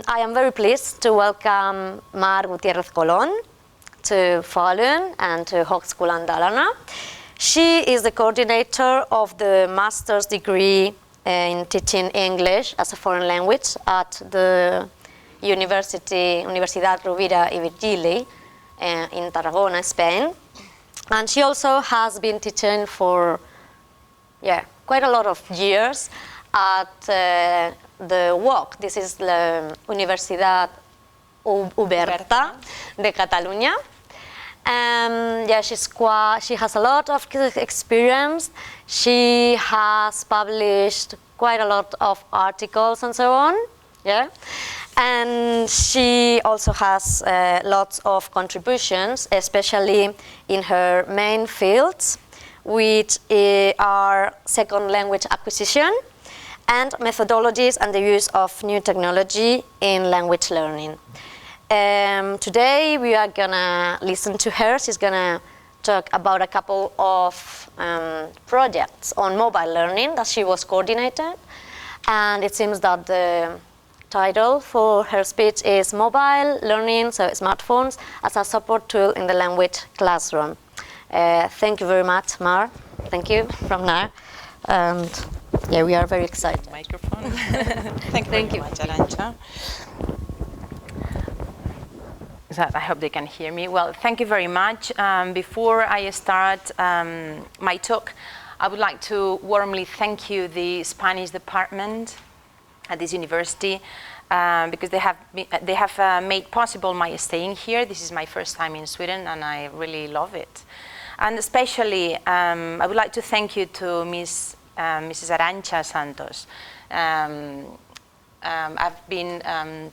I am very pleased to welcome Mar Gutiérrez-Colón to Falun and to Högskolan Dalarna. She is the coordinator of the master's degree in teaching English as a foreign language at the Universitat Rovira y Virgili in Tarragona, Spain. And she also has been teaching for quite a lot of years at the UOC. This is the Universitat Oberta de Catalunya. She has a lot of experience. She has published quite a lot of articles and so on. And she also has lots of contributions, especially in her main fields, which are second language acquisition and methodologies and the use of new technology in language learning. Today we are gonna listen to her. She's gonna talk about a couple of projects on mobile learning that she was coordinated, and it seems that the title for her speech is Mobile Learning, so smartphones as a support tool in the language classroom. Thank you very much, Mar. Thank you from now. And we are very excited. Microphone. Thank you very much, Arantxa. I hope they can hear me. Well, thank you very much. Before I start my talk, I would like to warmly thank you, the Spanish department at this university, because they have made possible my staying here. This is my first time in Sweden, and I really love it. And especially, I would like to thank you to Mrs. Arantxa Santos. I've been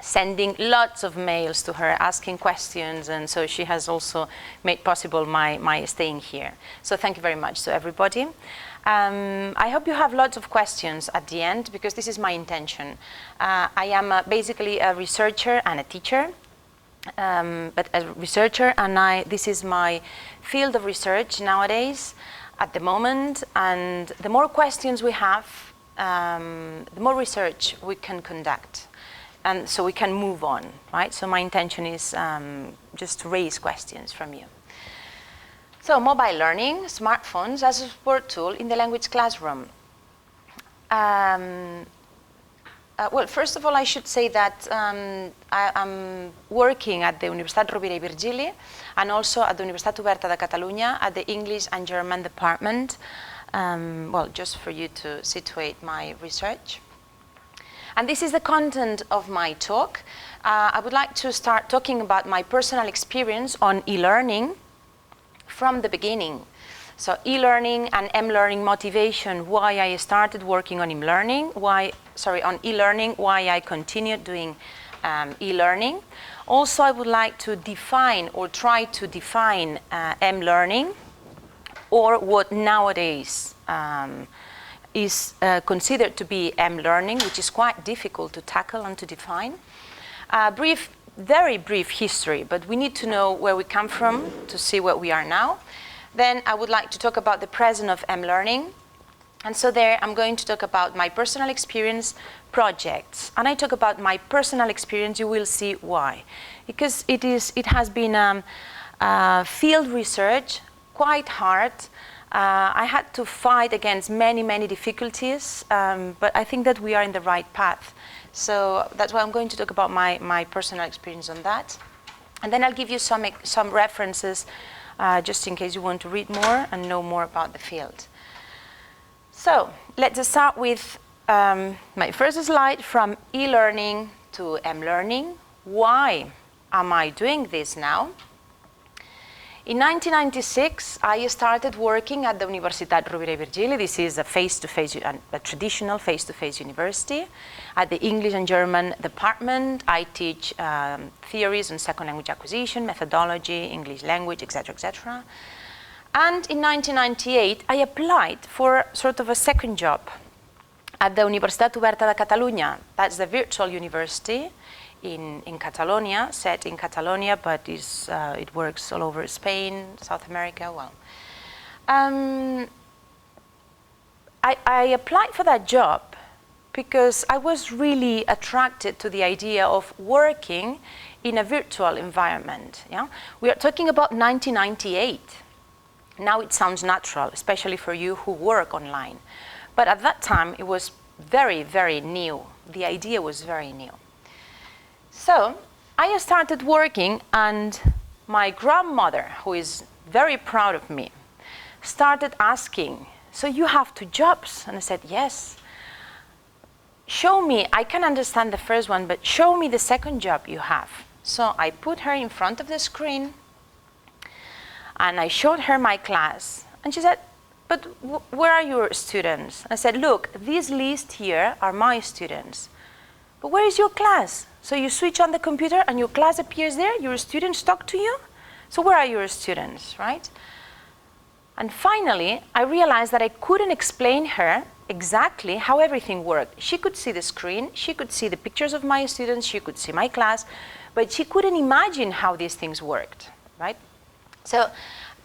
sending lots of mails to her, asking questions, and so she has also made possible my staying here. So thank you very much to everybody. I hope you have lots of questions at the end, because this is my intention. I am basically a researcher and a teacher, but a researcher, and this is my field of research nowadays, at the moment, and the more questions we have, the more research we can conduct, and so we can move on, right? So my intention is just to raise questions from you. So mobile learning, smartphones as a support tool in the language classroom. Well, first of all, I should say that I'm working at the Universitat Rovira i Virgili and also at the Universitat Oberta de Catalunya at the English and German department, well, just for you to situate my research. And this is the content of my talk. I would like to start talking about my personal experience on e-learning from the beginning. So e-learning and m-learning motivation, why I started working on e-learning, why I continued doing e-learning. Also, I would like to define or try to define m-learning, or what nowadays is considered to be m-learning, which is quite difficult to tackle and to define. Very brief history, but we need to know where we come from to see where we are now. Then I would like to talk about the present of m-learning. And so there I'm going to talk about my personal experience, projects. And I talk about my personal experience, you will see why. Because it has been field research, quite hard. I had to fight against many difficulties, but I think that we are in the right path. So that's why I'm going to talk about my personal experience on that. And then I'll give you some references just in case you want to read more and know more about the field. So let's start with my first slide, from e-learning to m-learning. Why am I doing this now? In 1996, I started working at the Universitat Rovira i Virgili. This is a traditional face-to-face university. At the English and German department, I teach theories on second language acquisition, methodology, English language, etc., etc. And in 1998, I applied for sort of a second job at the Universitat Oberta de Catalunya. That's the virtual university in Catalonia, set in Catalonia, but it works all over Spain, South America. Well, I applied for that job because I was really attracted to the idea of working in a virtual environment. Yeah? We are talking about 1998. Now it sounds natural, especially for you who work online. But at that time, it was very, very new. The idea was very new. So I started working, and my grandmother, who is very proud of me, started asking, so you have 2 jobs? And I said, yes. Show me, I can understand the first one, but show me the second job you have. So I put her in front of the screen, and I showed her my class. And she said, but where are your students? And I said, look, this list here are my students. But where is your class? So you switch on the computer and your class appears there, your students talk to you? So where are your students, right? And finally, I realized that I couldn't explain her exactly how everything worked. She could see the screen, she could see the pictures of my students, she could see my class, but she couldn't imagine how these things worked, right? So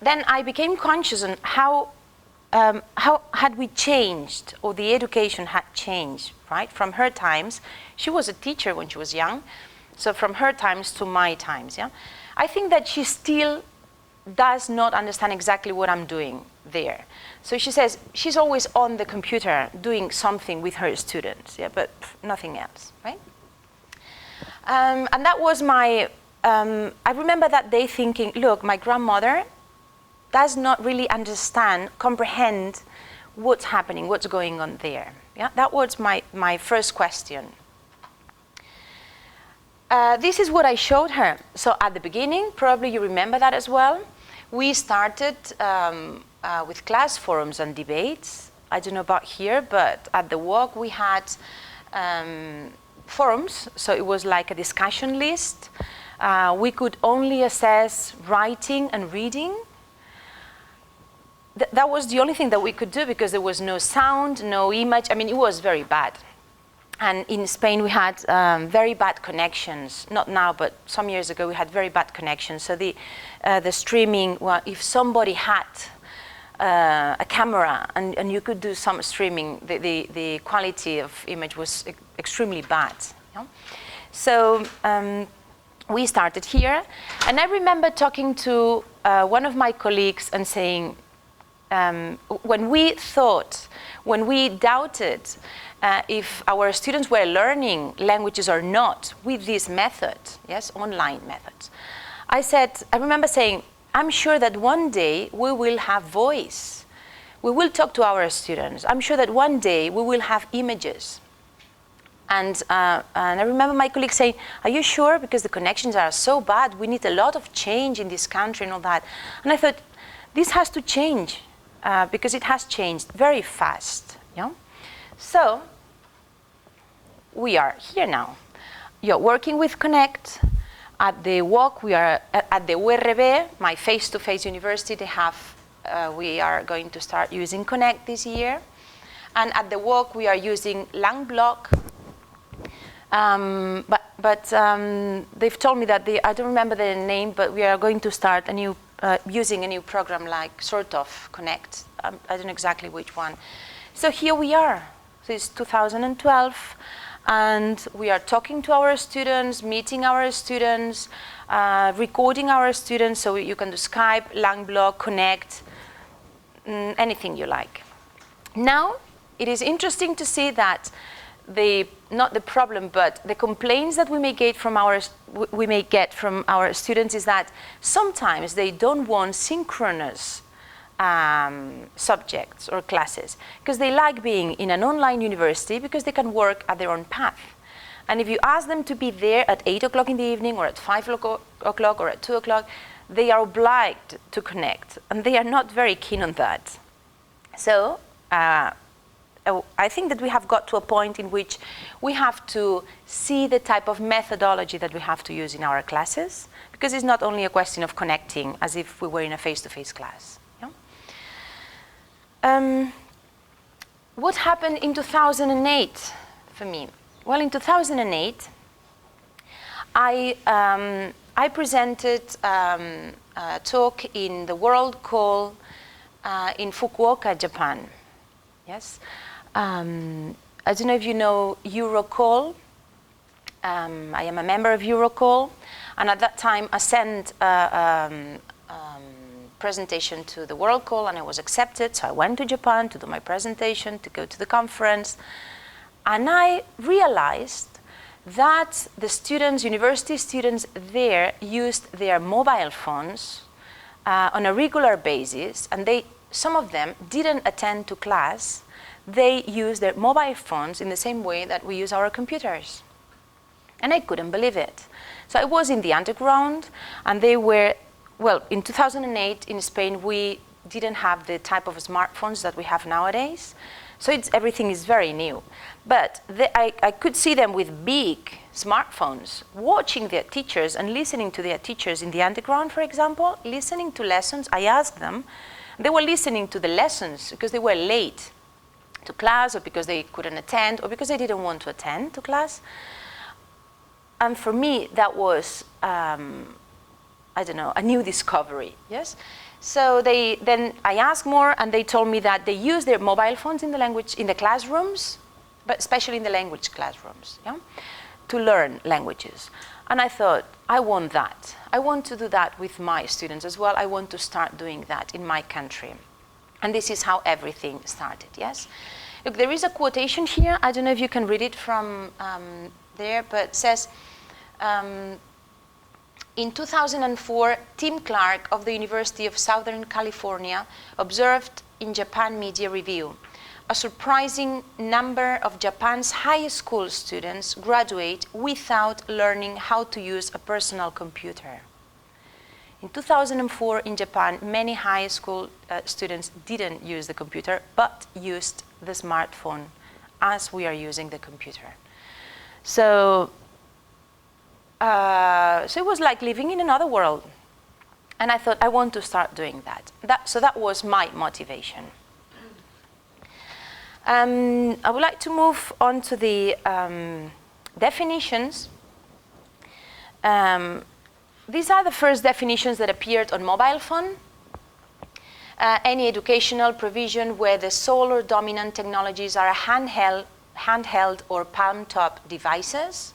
then I became conscious on how had we changed, or the education had changed, right? From her times, she was a teacher when she was young, so from her times to my times, yeah? I think that she still does not understand exactly what I'm doing there. So she says she's always on the computer doing something with her students, yeah, but nothing else, right? And that was my, I remember that day thinking, look, my grandmother does not really understand, comprehend what's happening, what's going on there. Yeah, that was my first question. This is what I showed her. So at the beginning, probably you remember that as well, we started with class forums and debates. I don't know about here, but at the walk we had forums, so it was like a discussion list. We could only assess writing and reading. That was the only thing that we could do because there was no sound, no image. I mean, it was very bad. And in Spain, we had very bad connections. Not now, but some years ago, we had very bad connections. So the streaming, well, if somebody had a camera and you could do some streaming, the quality of image was extremely bad. You know? So we started here. And I remember talking to one of my colleagues and saying, when we doubted if our students were learning languages or not with this method, yes, online methods, I remember saying, I'm sure that one day we will have voice. We will talk to our students. I'm sure that one day we will have images. And I remember my colleague saying, are you sure? Because the connections are so bad. We need a lot of change in this country and all that. And I thought, this has to change. Because it has changed very fast. Yeah? So we are here now. You're working with Connect. At the walk, we are at the URB, my face-to-face university. They have, we are going to start using Connect this year. And at the walk, we are using Langblock. But they've told me that I don't remember the name, but we are going to start a new using a new program like sort of Connect. I don't know exactly which one. So here we are. So it's 2012, and we are talking to our students, meeting our students, recording our students, so you can do Skype, Langblock, Connect, anything you like. Now, it is interesting to see that not the problem, but the complaints that we may get from our students is that sometimes they don't want synchronous subjects or classes because they like being in an online university because they can work at their own path. And if you ask them to be there at 8 o'clock in the evening or at 5 o'clock or at 2 o'clock, they are obliged to connect, and they are not very keen on that. So I think that we have got to a point in which we have to see the type of methodology that we have to use in our classes, because it's not only a question of connecting as if we were in a face-to-face class. Yeah? What happened in 2008 for me? Well, in 2008, I presented a talk in the World Call in Fukuoka, Japan. Yes. I don't know if you know Eurocall. I am a member of Eurocall, and at that time I sent a presentation to the World Call, and I was accepted. So I went to Japan to do my presentation, to go to the conference, and I realized that the students, university students there, used their mobile phones on a regular basis, and some of them didn't attend to class. They used their mobile phones in the same way that we use our computers. And I couldn't believe it. So I was in the underground, and they were, well, in 2008 in Spain, we didn't have the type of smartphones that we have nowadays. So everything is very new. But I could see them with big smartphones, watching their teachers and listening to their teachers in the underground, for example, listening to lessons. I asked them, they were listening to the lessons because they were late to class, or because they couldn't attend, or because they didn't want to attend to class. And for me, that was, I don't know, a new discovery, yes? So then I asked more, and they told me that they use their mobile phones in the classrooms, but especially in the language classrooms, yeah, to learn languages. And I thought, I want that. I want to do that with my students as well. I want to start doing that in my country. And this is how everything started, yes? Look, there is a quotation here. I don't know if you can read it from there, but it says, in 2004, Tim Clark of the University of Southern California observed in Japan Media Review, a surprising number of Japan's high school students graduate without learning how to use a personal computer. In 2004 in Japan, many high school students didn't use the computer, but used the smartphone as we are using the computer. So it was like living in another world. And I thought, I want to start doing that. So that was my motivation. I would like to move on to the definitions. These are the first definitions that appeared on mobile phone. Any educational provision where the sole or dominant technologies are handheld or palm-top devices.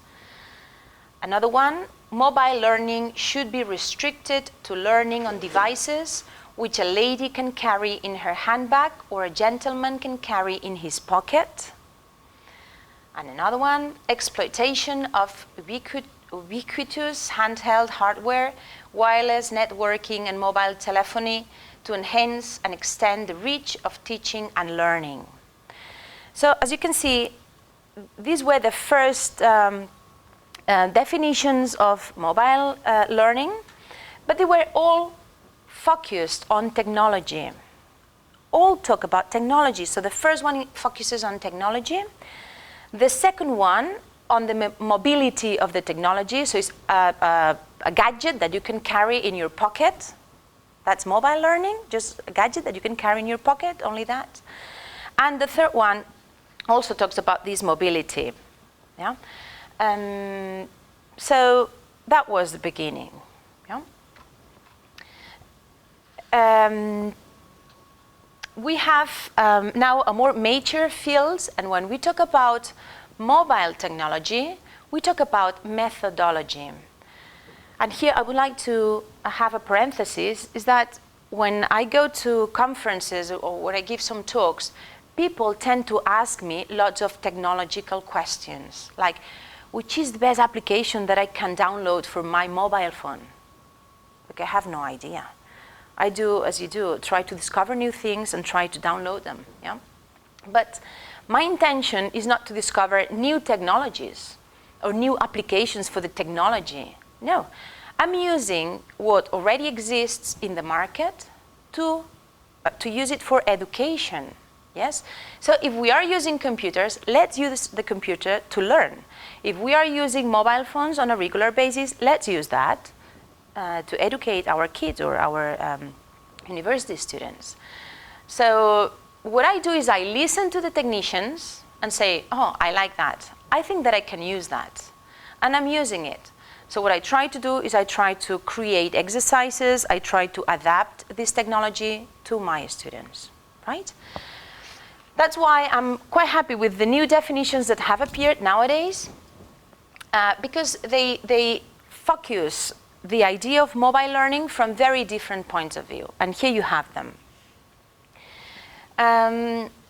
Another one, mobile learning should be restricted to learning on devices which a lady can carry in her handbag or a gentleman can carry in his pocket. And another one, exploitation of ubiquitous handheld hardware, wireless networking and mobile telephony to enhance and extend the reach of teaching and learning. So as you can see, these were the first definitions of mobile learning, but they were all focused on technology. All talk about technology. So the first one focuses on technology. The second one on the mobility of the technology. So it's a gadget that you can carry in your pocket. That's mobile learning, just a gadget that you can carry in your pocket, only that. And the third one also talks about this mobility. Yeah? So that was the beginning. Yeah? We have now a more mature fields, and when we talk about mobile technology, we talk about methodology. And here I would like to have a parenthesis, is that when I go to conferences or when I give some talks, people tend to ask me lots of technological questions, like, which is the best application that I can download for my mobile phone? Like, I have no idea. I do, as you do, try to discover new things and try to download them. Yeah? But my intention is not to discover new technologies or new applications for the technology. No, I'm using what already exists in the market to use it for education. Yes? So if we are using computers, let's use the computer to learn. If we are using mobile phones on a regular basis, let's use that to educate our kids or our university students. So what I do is I listen to the technicians and say, oh, I like that. I think that I can use that. And I'm using it. So what I try to do is I try to create exercises. I try to adapt this technology to my students, right? That's why I'm quite happy with the new definitions that have appeared nowadays, because they focus the idea of mobile learning from very different points of view. And here you have them.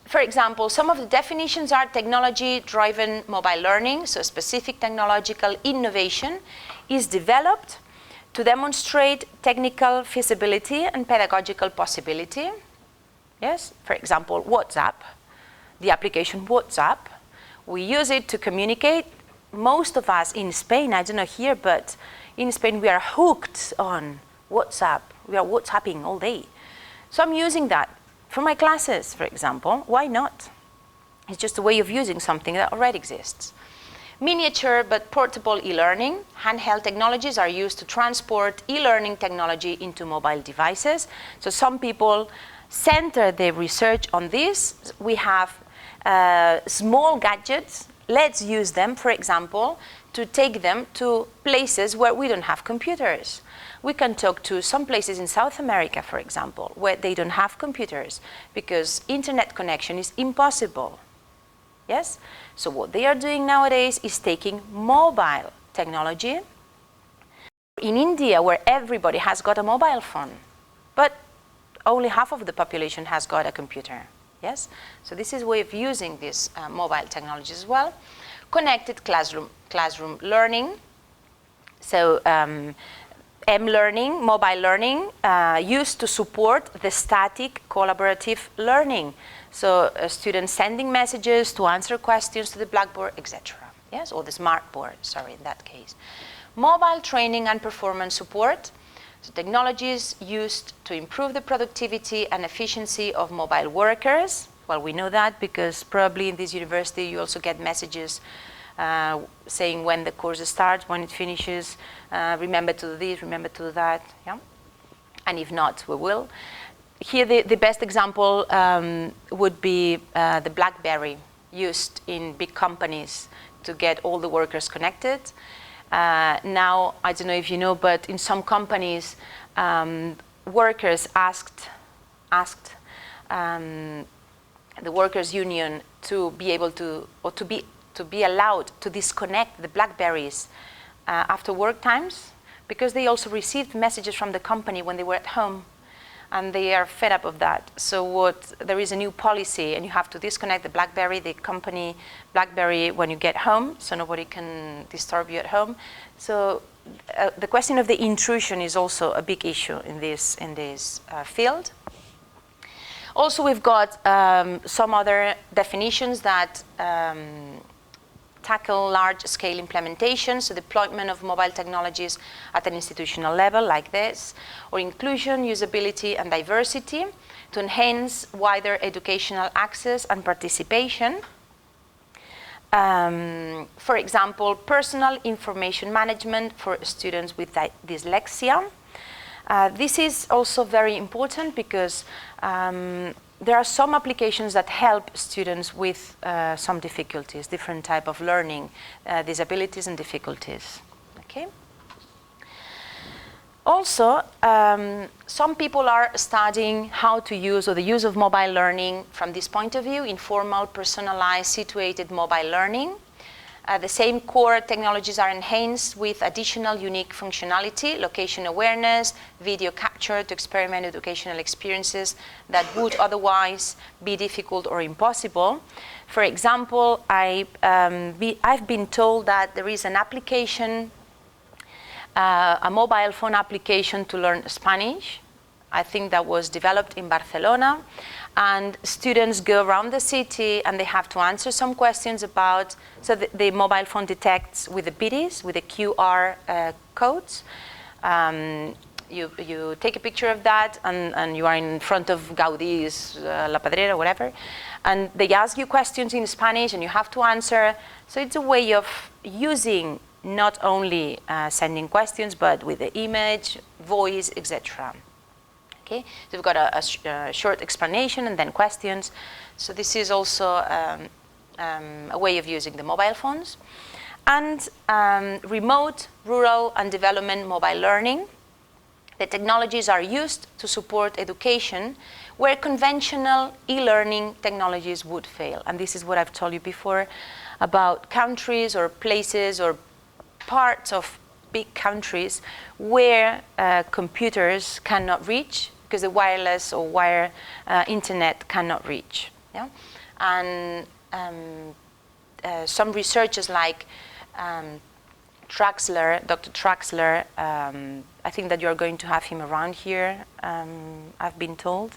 For example, some of the definitions are technology-driven mobile learning, so specific technological innovation is developed to demonstrate technical feasibility and pedagogical possibility. Yes, for example, WhatsApp, the application WhatsApp, we use it to communicate. Most of us in Spain, I don't know here, but in Spain we are hooked on WhatsApp. We are WhatsApping all day. So I'm using that for my classes, for example. Why not? It's just a way of using something that already exists. Miniature but portable e-learning. Handheld technologies are used to transport e-learning technology into mobile devices. So some people center their research on this. We have small gadgets. Let's use them, for example, to take them to places where we don't have computers. We can talk to some places in South America, for example, where they don't have computers because internet connection is impossible. Yes? So what they are doing nowadays is taking mobile technology. In India, where everybody has got a mobile phone, but only half of the population has got a computer. Yes? So this is a way of using these mobile technologies as well. Connected classroom learning. So M-learning, mobile learning, used to support the static collaborative learning. So students sending messages to answer questions to the blackboard, etc. Yes, or the smartboard, sorry, in that case. Mobile training and performance support. So technologies used to improve the productivity and efficiency of mobile workers. Well, we know that because probably in this university you also get messages saying when the course starts, when it finishes, remember to do this, remember to do that, yeah? And if not, we will. Here the best example would be the BlackBerry used in big companies to get all the workers connected. Now, I don't know if you know, but in some companies, workers asked the workers' union to be able to, or to be allowed to disconnect the BlackBerries after work times, because they also received messages from the company when they were at home, and they are fed up of that. So there is a new policy, and you have to disconnect the BlackBerry, the company BlackBerry, when you get home, so nobody can disturb you at home. So the question of the intrusion is also a big issue in this field. Also, we've got some other definitions that tackle large-scale implementation, so deployment of mobile technologies at an institutional level like this, or inclusion, usability, and diversity to enhance wider educational access and participation. For example, personal information management for students with dyslexia. This is also very important because there are some applications that help students with some difficulties, different type of learning disabilities and difficulties. Okay. Also, some people are studying how to use, or the use of mobile learning from this point of view, informal, personalized, situated mobile learning. The same core technologies are enhanced with additional unique functionality, location awareness, video capture to experiment educational experiences that would otherwise be difficult or impossible. For example, I've been told that there is an application, a mobile phone application to learn Spanish. I think that was developed in Barcelona. And students go around the city and they have to answer some questions about, so the mobile phone detects with the PDAs, with the QR codes. You take a picture of that and you are in front of Gaudi's La Pedrera, whatever. And they ask you questions in Spanish and you have to answer. So it's a way of using not only sending questions, but with the image, voice, etc. Okay, so we've got a short explanation and then questions. So this is also a way of using the mobile phones. And remote, rural, and development mobile learning. The technologies are used to support education where conventional e-learning technologies would fail. And this is what I've told you before about countries or places or parts of big countries where computers cannot reach because the wireless or wire internet cannot reach. Yeah? And some researchers like Traxler, Dr. Traxler, I think that you're going to have him around here, I've been told.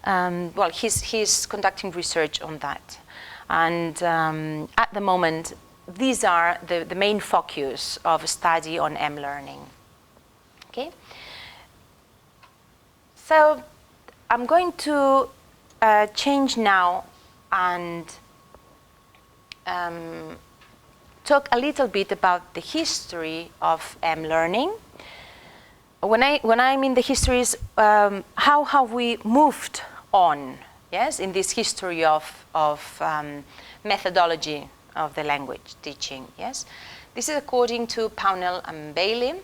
Well, he's conducting research on that. And at the moment, these are the main focus of study on eLearning. Okay? So I'm going to change now and talk a little bit about the history of eLearning. When I mean the history is how have we moved on, yes, in this history of methodology of the language teaching, yes. This is according to Pownell and Bailey.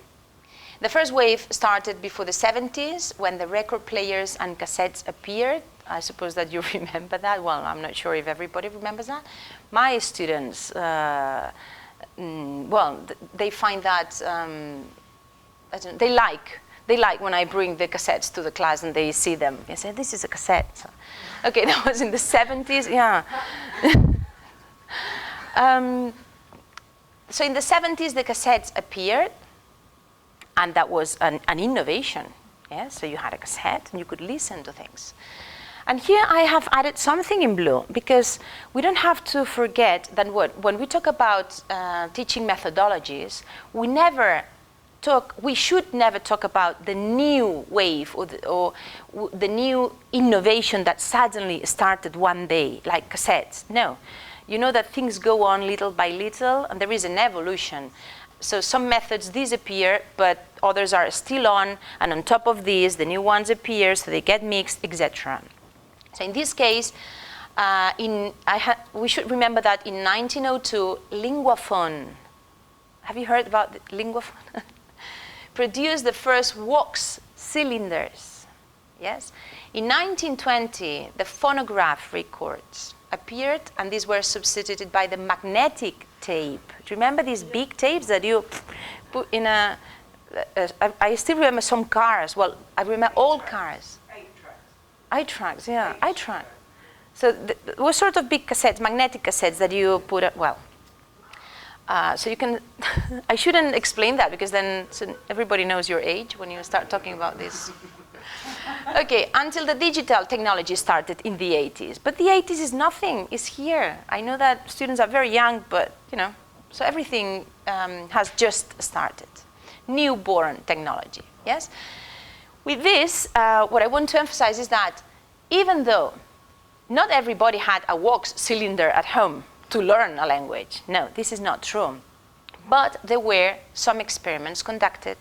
The first wave started before the 70s when the record players and cassettes appeared. I suppose that you remember that. Well, I'm not sure if everybody remembers that. My students, well, they find that, they like when I bring the cassettes to the class and they see them. They say, this is a cassette. So, okay, that was in the 70s, yeah. So in the 70s, the cassettes appeared, and that was an innovation. Yeah? So you had a cassette, and you could listen to things. And here I have added something in blue, because we don't have to forget that when we talk about teaching methodologies, we should never talk about the new wave or the new innovation that suddenly started one day, like cassettes. No. You know that things go on little by little, and there is an evolution. So some methods disappear, but others are still on, and on top of these, the new ones appear, so they get mixed, etc. So in this case, we should remember that in 1902, Linguaphone, have you heard about the Linguaphone? Produced the first wax cylinders, yes? In 1920, the phonograph records appeared, and these were substituted by the magnetic tape. Do you remember these big tapes that you put in a... I still remember some cars. Well, I remember old cars. iTracks, yeah, iTrack. So there were sort of big cassettes, magnetic cassettes that you put... so you can... I shouldn't explain that, because then everybody knows your age when you start talking about this. Okay, until the digital technology started in the 80s. But the 80s is nothing, it's here. I know that students are very young, but, you know, so everything has just started. Newborn technology, yes? With this, what I want to emphasize is that even though not everybody had a wax cylinder at home to learn a language, no, this is not true. But there were some experiments conducted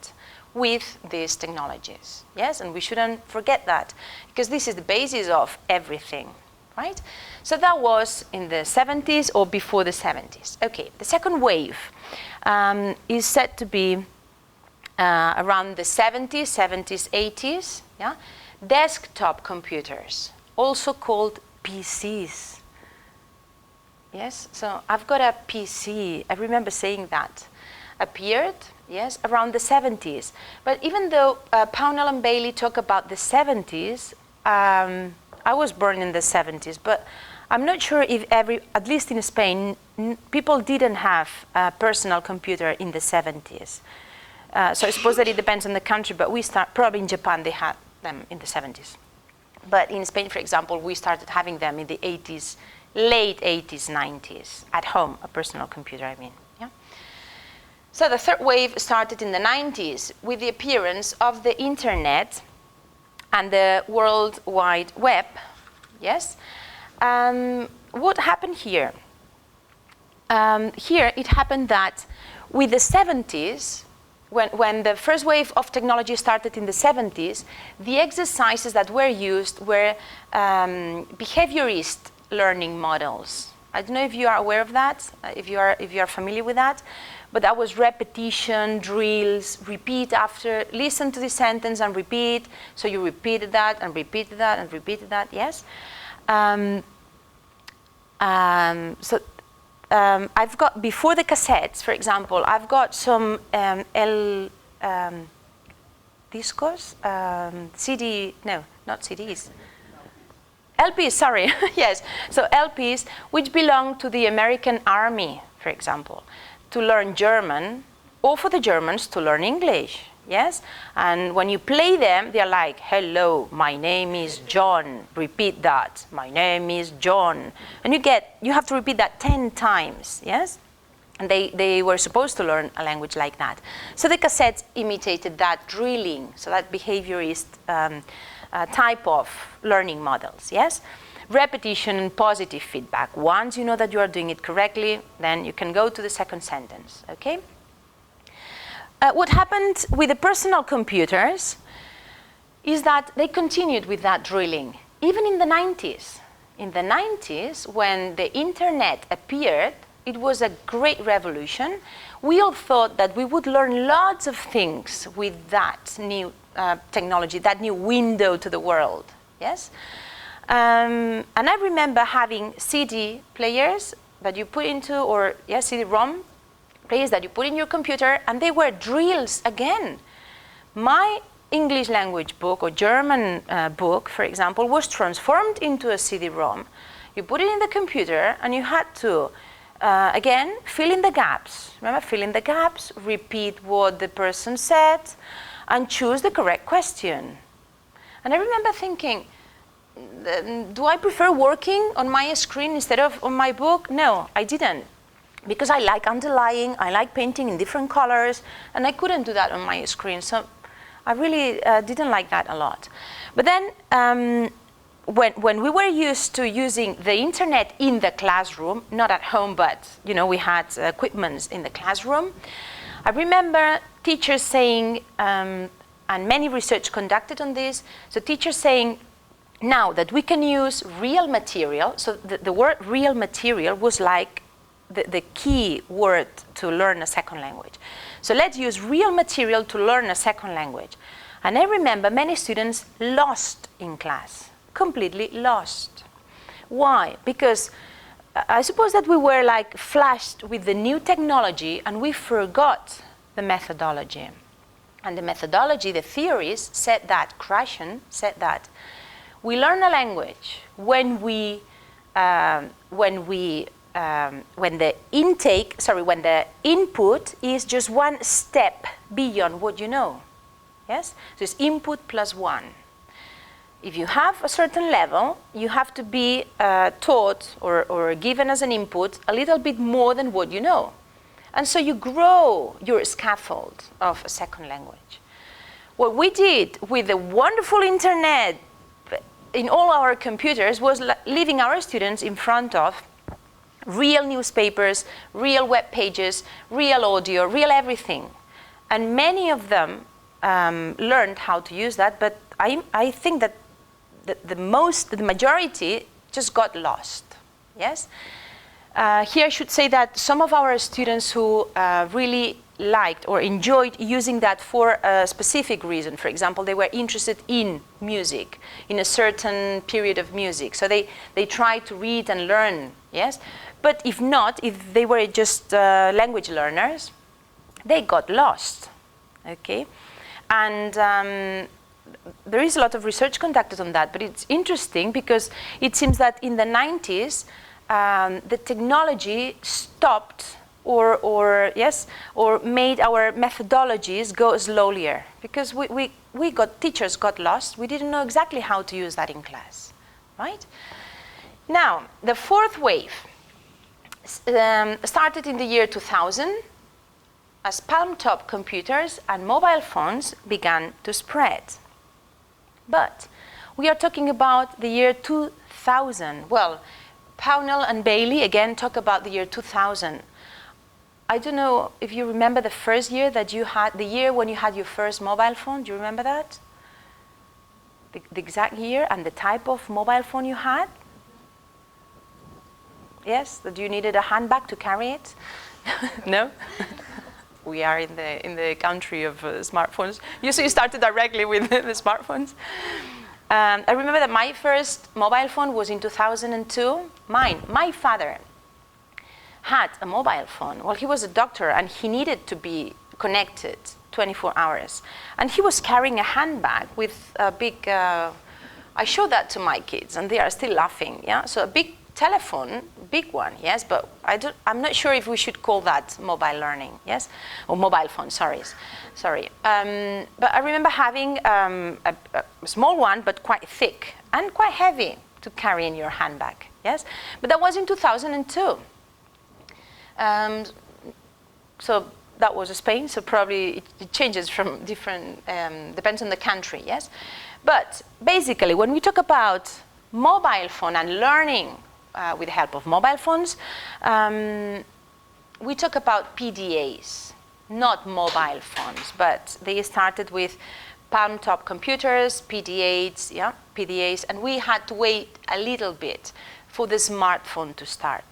with these technologies, yes? And we shouldn't forget that, because this is the basis of everything, right? So that was in the 70s or before the 70s. Okay, the second wave is said to be around the 70s, 80s, yeah? Desktop computers, also called PCs. Yes, so I've got a PC, I remember saying that, appeared, yes, around the 70s. But even though Pownell and Bailey talk about the 70s, I was born in the 70s, but I'm not sure if at least in Spain, people didn't have a personal computer in the 70s. So I suppose that it depends on the country, but probably in Japan they had them in the 70s. But in Spain, for example, we started having them in the 80s, late 80s, 90s, at home, a personal computer, I mean. Yeah? So the third wave started in the 90s with the appearance of the internet and the World Wide Web, yes? What happened here? Here it happened that with the 70s, when the first wave of technology started in the 70s, the exercises that were used were behaviorist learning models. I don't know if you are aware of that, if you are familiar with that, but that was repetition, drills, repeat after, listen to the sentence and repeat. So you repeated that and repeated that and repeated that, yes? I've got, before the cassettes, for example, I've got some discos, CD, no, not CDs. LPs, sorry, yes. So LPs, which belong to the American Army, for example, to learn German, or for the Germans to learn English, yes? And when you play them, they're like, hello, my name is John, repeat that, my name is John. And you have to repeat that 10 times, yes? And they were supposed to learn a language like that. So the cassettes imitated that drilling, so that behaviorist type of learning models, yes? Repetition and positive feedback. Once you know that you are doing it correctly, then you can go to the second sentence, okay? What happened with the personal computers is that they continued with that drilling, even in the 90s. In the 90s, when the internet appeared, it was a great revolution. We all thought that we would learn lots of things with that new technology, that new window to the world, yes? And I remember having CD players that you put into, or yes, CD-ROM players that you put in your computer, and they were drills again. My English language book or German book, for example, was transformed into a CD-ROM. You put it in the computer and you had to, again, fill in the gaps. Remember, fill in the gaps, repeat what the person said, and choose the correct question. And I remember thinking, do I prefer working on my screen instead of on my book? No, I didn't. Because I like underlying, I like painting in different colors, and I couldn't do that on my screen. So I really didn't like that a lot. But then when we were used to using the internet in the classroom, not at home, but we had equipment in the classroom, I remember teachers saying, and many research conducted on this, so teachers saying, now that we can use real material, so the word real material was like the key word to learn a second language. So let's use real material to learn a second language. And I remember many students lost in class, completely lost. Why? Because I suppose that we were like flashed with the new technology and we forgot the methodology. And the methodology, the theories said that, Krashen said that, we learn a language when the input is just one step beyond what you know. Yes? So it's input plus one. If you have a certain level, you have to be taught or given as an input a little bit more than what you know. And so you grow your scaffold of a second language. What we did with the wonderful internet in all our computers was leaving our students in front of real newspapers, real web pages, real audio, real everything. And many of them learned how to use that, but I think that the majority just got lost, yes? Here I should say that some of our students who really liked or enjoyed using that for a specific reason, for example, they were interested in music, in a certain period of music, so they tried to read and learn, yes? But if not, if they were just language learners, they got lost, okay? And there is a lot of research conducted on that, but it's interesting because it seems that in the 90s, the technology stopped or made our methodologies go slower because teachers got lost. We didn't know exactly how to use that in class, right? Now, the fourth wave started in the year 2000 as palm-top computers and mobile phones began to spread. But we are talking about the year 2000. Well, Pownell and Bailey again talk about the year 2000. I don't know if you remember the first year that you had, the year when you had your first mobile phone. Do you remember that? The exact year and the type of mobile phone you had? Yes, that you needed a handbag to carry it? No? we are in the country of smartphones. You started directly with the smartphones. I remember that my first mobile phone was in 2002. My father had a mobile phone. Well, he was a doctor and he needed to be connected 24 hours. And he was carrying a handbag with a big, I showed that to my kids and they are still laughing, yeah? So a big telephone, big one, yes, but I'm not sure if we should call that mobile learning, yes? Or mobile phone, sorry. But I remember having a small one, but quite thick and quite heavy to carry in your handbag, yes? But that was in 2002. So that was Spain, so probably it changes from different, depends on the country, yes? But basically, when we talk about mobile phone and learning with the help of mobile phones, we talk about PDAs, not mobile phones, but they started with palm-top computers, PDAs, yeah, PDAs, and we had to wait a little bit for the smartphone to start.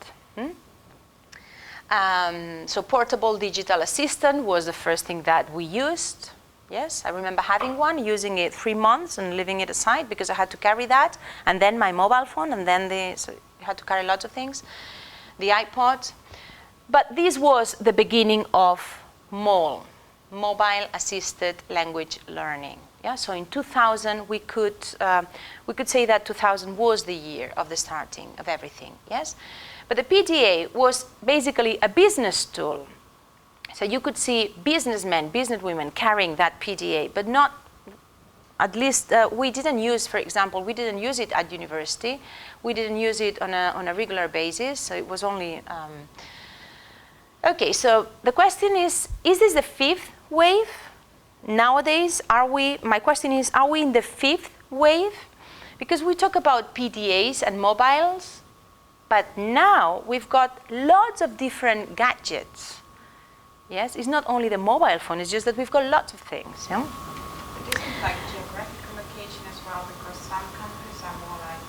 So portable digital assistant was the first thing that we used. Yes, I remember having one, using it 3 months and leaving it aside because I had to carry that, and then my mobile phone, and then so you had to carry lots of things, the iPod. But this was the beginning of MAL, mobile assisted language learning. Yeah, so in 2000 we could say that 2000 was the year of the starting of everything. Yes. But the PDA was basically a business tool. So you could see businessmen, businesswomen carrying that PDA, but not, at least we didn't use, for example, we didn't use it at university. We didn't use it on a regular basis, so it was only... Okay, so the question is this the fifth wave? Nowadays, my question is, are we in the fifth wave? Because we talk about PDAs and mobiles, but now we've got lots of different gadgets. Yes, it's not only the mobile phone, it's just that we've got lots of things. Yeah? But isn't like geographical location as well, because some countries are more like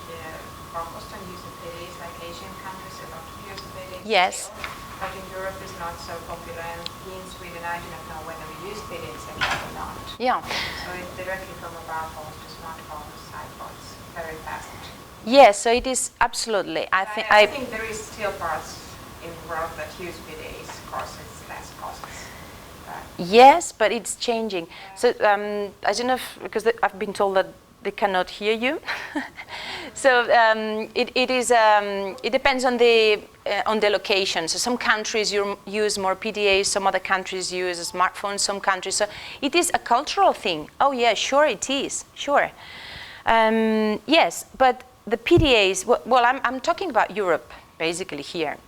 focused on using PDAs, like Asian countries a lot of use PDAs. Yes. Still, but in Europe it's not so popular, and in Sweden I do not know whether we use PDAs or not. Yeah. So it's directly from mobile phones to smartphones, iPods, very fast. Yes, so it is absolutely. I think there is still parts in the world that use PDAs, courses, less costs. Yes, but it's changing. So I don't know if, because I've been told that they cannot hear you. So it depends on the location. So some countries use more PDAs, some other countries use smartphones, some countries. So it is a cultural thing. Oh yeah, sure it is, sure. Yes, but the PDAs, well, I'm talking about Europe, basically, here.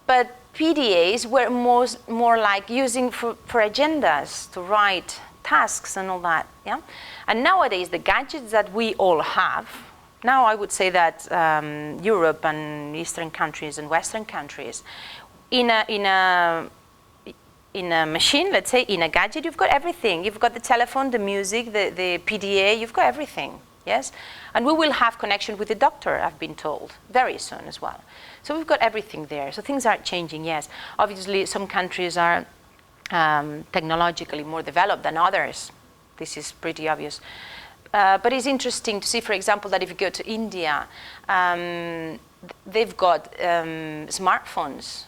But PDAs were more like using for agendas, to write tasks and all that, yeah? And nowadays, the gadgets that we all have, now I would say that Europe and Eastern countries and Western countries, in a machine, let's say, in a gadget, you've got everything. You've got the telephone, the music, the PDA, you've got everything, yes? And we will have connection with the doctor, I've been told, very soon as well. So we've got everything there. So things are changing, yes. Obviously, some countries are technologically more developed than others. This is pretty obvious. But it's interesting to see, for example, that if you go to India, they've got smartphones.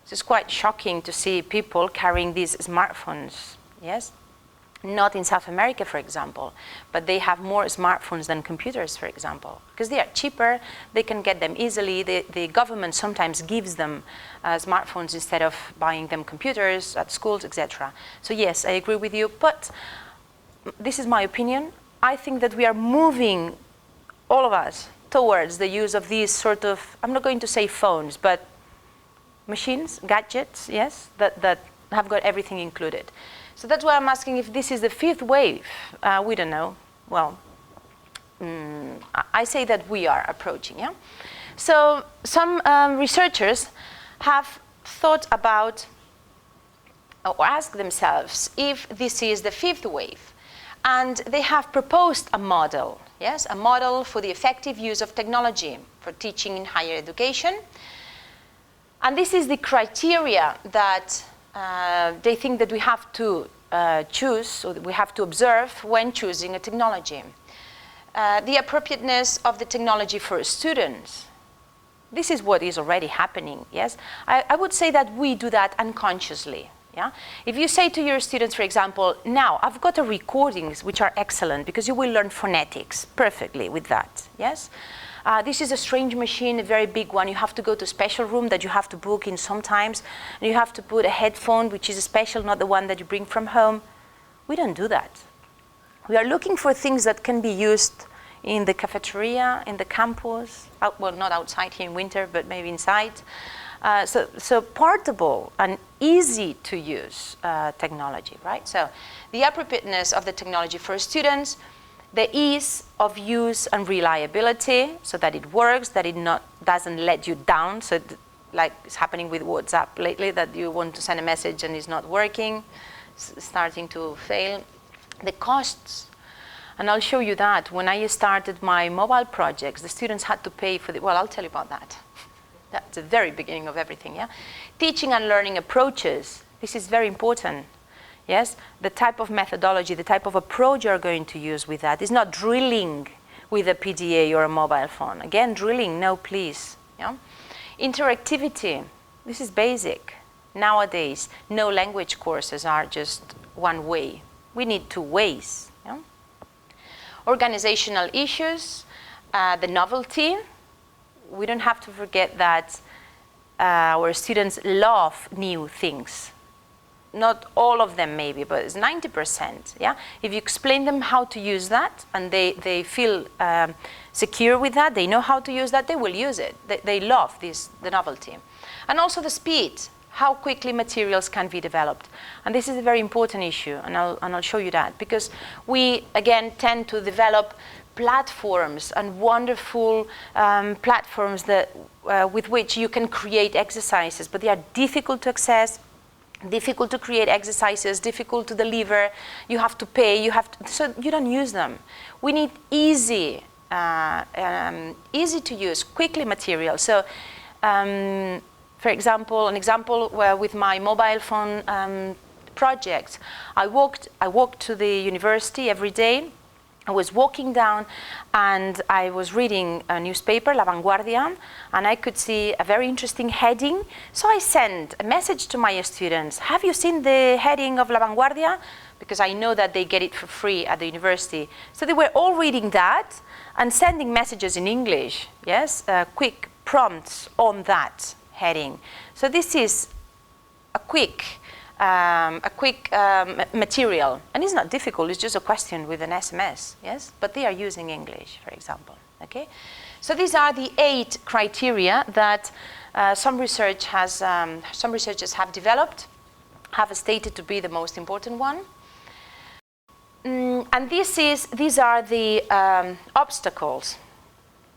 So it's quite shocking to see people carrying these smartphones, yes? Not in South America, for example, but they have more smartphones than computers, for example, because they are cheaper, they can get them easily. The government sometimes gives them smartphones instead of buying them computers at schools, etc. So yes, I agree with you, but this is my opinion. I think that we are moving, all of us, towards the use of these sort of, I'm not going to say phones, but machines, gadgets, yes, that have got everything included. So that's why I'm asking if this is the fifth wave. We don't know. Well, I say that we are approaching, yeah? So some researchers have thought about, or asked themselves, if this is the fifth wave. And they have proposed a model, yes? A model for the effective use of technology for teaching in higher education. And this is the criteria that they think that we have to choose, or that we have to observe when choosing a technology. The appropriateness of the technology for students. This is what is already happening, yes? I would say that we do that unconsciously. Yeah? If you say to your students, for example, now I've got recordings which are excellent because you will learn phonetics perfectly with that, yes? This is a strange machine, a very big one. You have to go to a special room that you have to book in sometimes. And you have to put a headphone, which is a special, not the one that you bring from home. We don't do that. We are looking for things that can be used in the cafeteria, in the campus, well, not outside here in winter, but maybe inside. So portable and easy to use technology, right? So the appropriateness of the technology for students, the ease of use and reliability, so that it works, that it doesn't let you down, so like it's happening with WhatsApp lately, that you want to send a message and it's not working, starting to fail. The costs, and I'll show you that. When I started my mobile projects, the students had to pay for well, I'll tell you about that. That's the very beginning of everything, yeah? Teaching and learning approaches, this is very important, yes? The type of methodology, the type of approach you're going to use with that is not drilling with a PDA or a mobile phone. Again, drilling, no please, yeah? Interactivity, this is basic. Nowadays, no language courses are just one way. We need two ways, yeah? Organizational issues, the novelty. We don't have to forget that our students love new things. Not all of them maybe, but it's 90%, yeah? If you explain them how to use that and they feel secure with that, they know how to use that, they will use it. They love the novelty. And also the speed, how quickly materials can be developed. And this is a very important issue, and I'll show you that, because we, again, tend to develop platforms and wonderful platforms that, with which you can create exercises, but they are difficult to access, difficult to create exercises, difficult to deliver, you have to pay, so you don't use them. We need easy to use, quickly material. So, for example, with my mobile phone project, I walked to the university every day. I was walking down and I was reading a newspaper, La Vanguardia, and I could see a very interesting heading. So I sent a message to my students, have you seen the heading of La Vanguardia? Because I know that they get it for free at the university. So they were all reading that and sending messages in English, yes, quick prompts on that heading. So this is a quick material, and it's not difficult, it's just a question with an SMS, yes? But they are using English, for example, okay? So these are the 8 criteria that some researchers have developed, have stated to be the most important one. And these are the obstacles.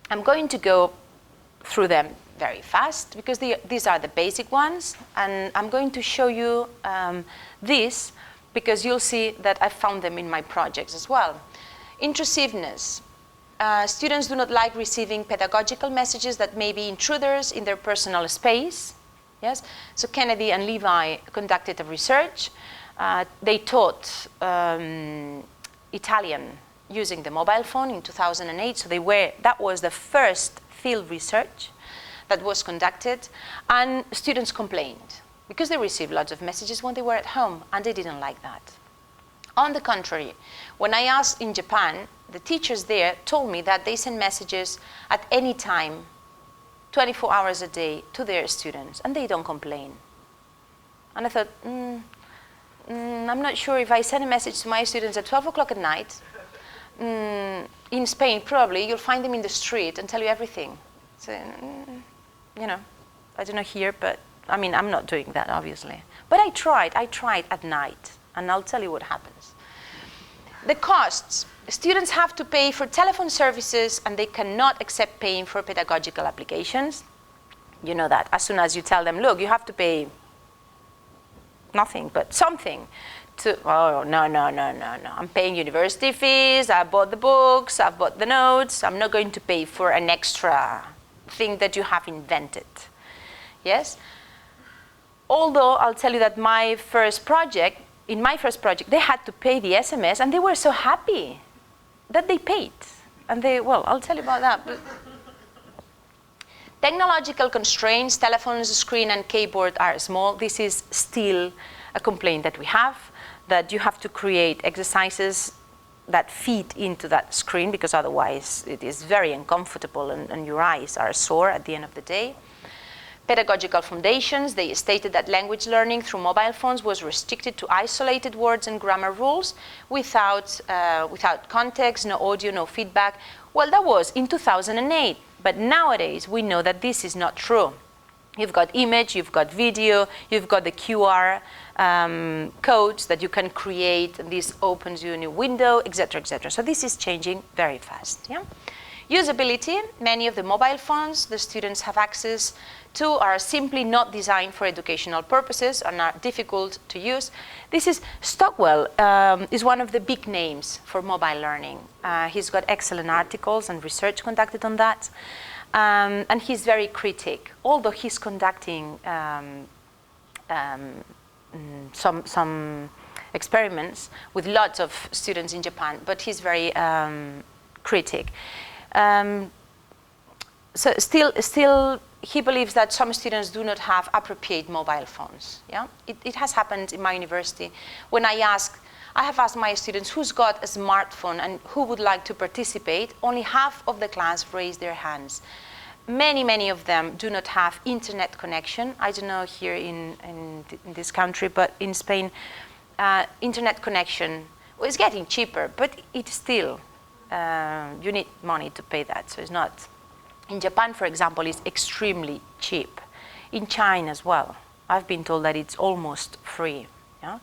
I'm going to go through them very fast because these are the basic ones, and I'm going to show you this because you'll see that I found them in my projects as well. Intrusiveness. Students do not like receiving pedagogical messages that may be intruders in their personal space. Yes? So Kennedy and Levi conducted a research. They taught Italian using the mobile phone in 2008. So that was the first field research that was conducted, and students complained because they received lots of messages when they were at home, and they didn't like that. On the contrary, when I asked in Japan, the teachers there told me that they send messages at any time, 24 hours a day, to their students, and they don't complain. And I thought, I'm not sure if I send a message to my students at 12 o'clock at night, in Spain probably you'll find them in the street and tell you everything. So, you know, I don't know here, but I mean, I'm not doing that, obviously. But I tried at night, and I'll tell you what happens. The costs. Students have to pay for telephone services, and they cannot accept paying for pedagogical applications. You know that. As soon as you tell them, look, you have to pay nothing, but something. Oh, no, I'm paying university fees, I bought the books, I've bought the notes, I'm not going to pay for an extra thing that you have invented. yes? Although I'll tell you that in my first project, they had to pay the SMS, and they were so happy that they paid. And well, I'll tell you about that. But technological constraints, telephones, screen, and keyboard are small. This is still a complaint that we have, that you have to create exercises that feed into that screen, because otherwise it is very uncomfortable and your eyes are sore at the end of the day. Pedagogical foundations, they stated that language learning through mobile phones was restricted to isolated words and grammar rules without context, no audio, no feedback. Well, that was in 2008, but nowadays we know that this is not true. You've got image, you've got video, you've got the QR codes that you can create, and this opens you a new window, etc., etc. So this is changing very fast. Yeah? Usability, many of the mobile phones the students have access to are simply not designed for educational purposes and are difficult to use. This is Stockwell, is one of the big names for mobile learning. He's got excellent articles and research conducted on that. And he's very critic, although he's conducting some experiments with lots of students in Japan, but he's very critic. So still, he believes that some students do not have appropriate mobile phones. Yeah, it has happened in my university. When I have asked my students who's got a smartphone and who would like to participate, only half of the class raised their hands. Many of them do not have internet connection. I don't know here in this country, but in Spain, internet connection is getting cheaper, but it's still, you need money to pay that, so it's not. In Japan, for example, it's extremely cheap. In China as well. I've been told that it's almost free. Yeah?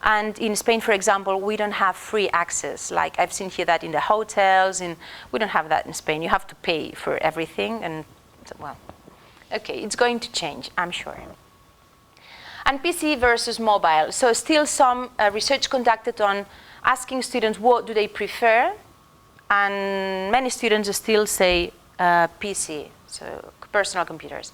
And in Spain, for example, we don't have free access. Like I've seen here that in the hotels, we don't have that in Spain. You have to pay for everything, and well, okay, it's going to change, I'm sure. And PC versus mobile. So still some research conducted on asking students what do they prefer, and many students still say PC, so personal computers.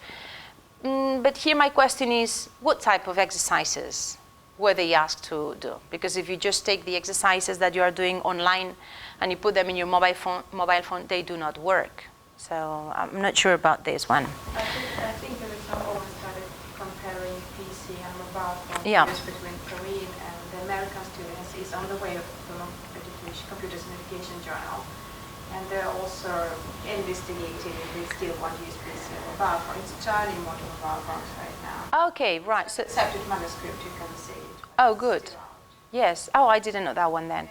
But here my question is, what type of exercises were they asked to do? Because if you just take the exercises that you are doing online and you put them in your mobile phone, they do not work. So I'm not sure about this one. I think there is some always started comparing PC and mobile phones, yeah, between Korean and the American students is on the way of the Computers and Education Journal. And they're also investigating if they still want to use PC or mobile phones. It's turning more to mobile phones right now. Okay, right. So accepted manuscript, you can see it. Oh, good. Yes. Oh, I didn't know that one then.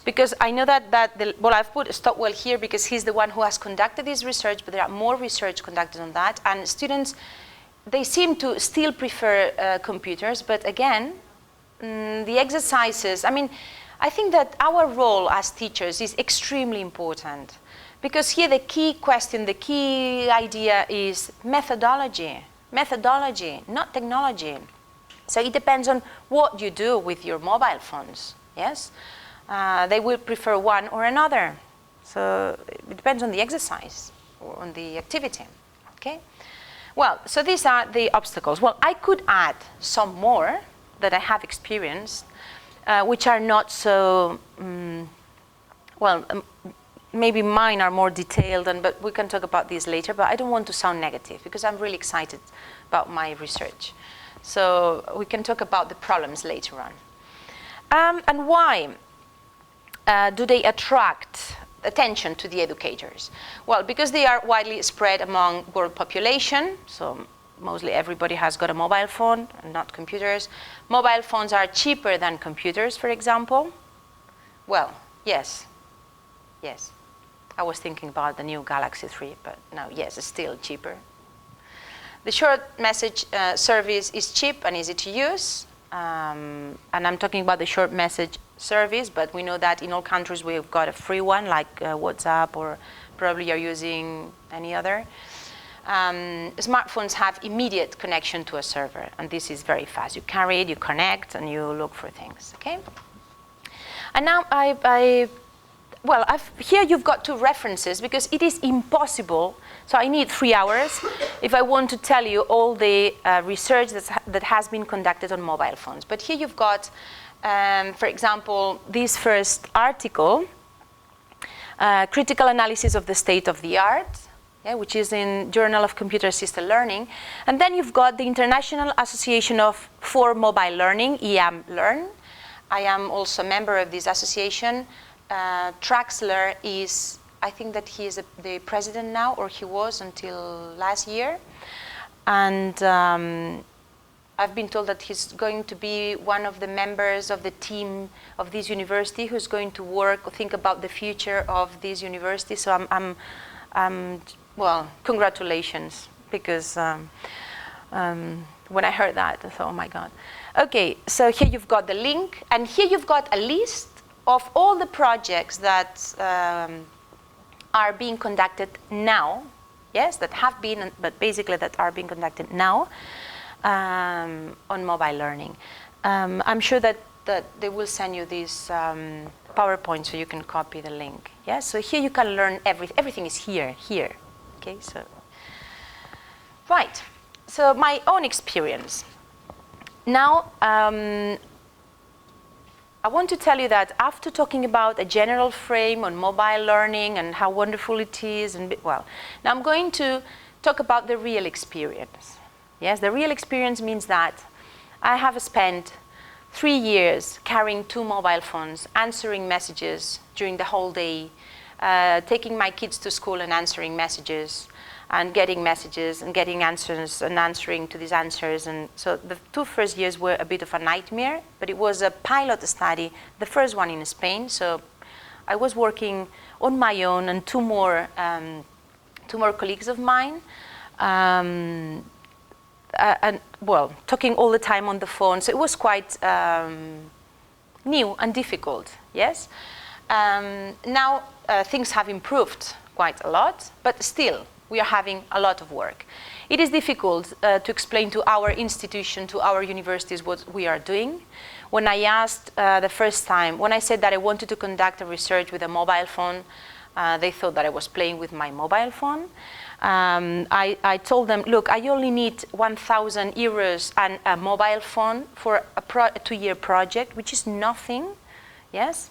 Because I know that well, I've put Stockwell here because he's the one who has conducted this research, but there are more research conducted on that. And students, they seem to still prefer computers, but again, the exercises, I mean, I think that our role as teachers is extremely important, because here the key question, the key idea is methodology. Methodology, not technology. So it depends on what you do with your mobile phones, yes? They will prefer one or another. So it depends on the exercise or on the activity, okay? Well, so these are the obstacles. Well, I could add some more that I have experienced, which are not so, maybe mine are more detailed, but we can talk about this later, but I don't want to sound negative because I'm really excited about my research. So we can talk about the problems later on. And why do they attract attention to the educators? Well, because they are widely spread among world population, so mostly everybody has got a mobile phone and not computers. Mobile phones are cheaper than computers, for example. Well, yes. I was thinking about the new Galaxy 3, but no, yes, it's still cheaper. The short message service is cheap and easy to use. And I'm talking about the short message service, but we know that in all countries we've got a free one, like WhatsApp, or probably you're using any other. Smartphones have immediate connection to a server, and this is very fast. You carry it, you connect, and you look for things, okay? And now well, here you've got two references because it is impossible. So I need 3 hours if I want to tell you all the research that has been conducted on mobile phones. But here you've got, for example, this first article, Critical Analysis of the State of the Art, which is in Journal of Computer Assisted Learning. And then you've got the International Association for Mobile Learning, eLearning. I am also a member of this association. Traxler is, I think that he is the president now, or he was until last year. And I've been told that he's going to be one of the members of the team of this university who's going to work or think about the future of this university. So well, congratulations, because when I heard that, I thought, oh my God. Okay, so here you've got the link, and here you've got a list of all the projects that are being conducted now, yes, that have been, but basically that are being conducted now on mobile learning. I'm sure that they will send you this PowerPoint so you can copy the link. Yes, so here you can learn everything is here. Okay, so right. So my own experience. Now, I want to tell you that after talking about a general frame on mobile learning and how wonderful it is, and well, now I'm going to talk about the real experience. Yes, the real experience means that I have spent 3 years carrying 2 mobile phones, answering messages during the whole day, taking my kids to school and answering messages, and getting messages and getting answers and answering to these answers. And so the 2 first years were a bit of a nightmare, but it was a pilot study, the first one in Spain. So I was working on my own and 2 more colleagues of mine. And well, talking all the time on the phone. So it was quite new and difficult, yes? Now things have improved quite a lot, but still we are having a lot of work. It is difficult to explain to our institution, to our universities what we are doing. When I asked the first time, when I said that I wanted to conduct a research with a mobile phone, they thought that I was playing with my mobile phone. I told them, look, I only need 1,000 euros and a mobile phone for a 2-year project, which is nothing, yes?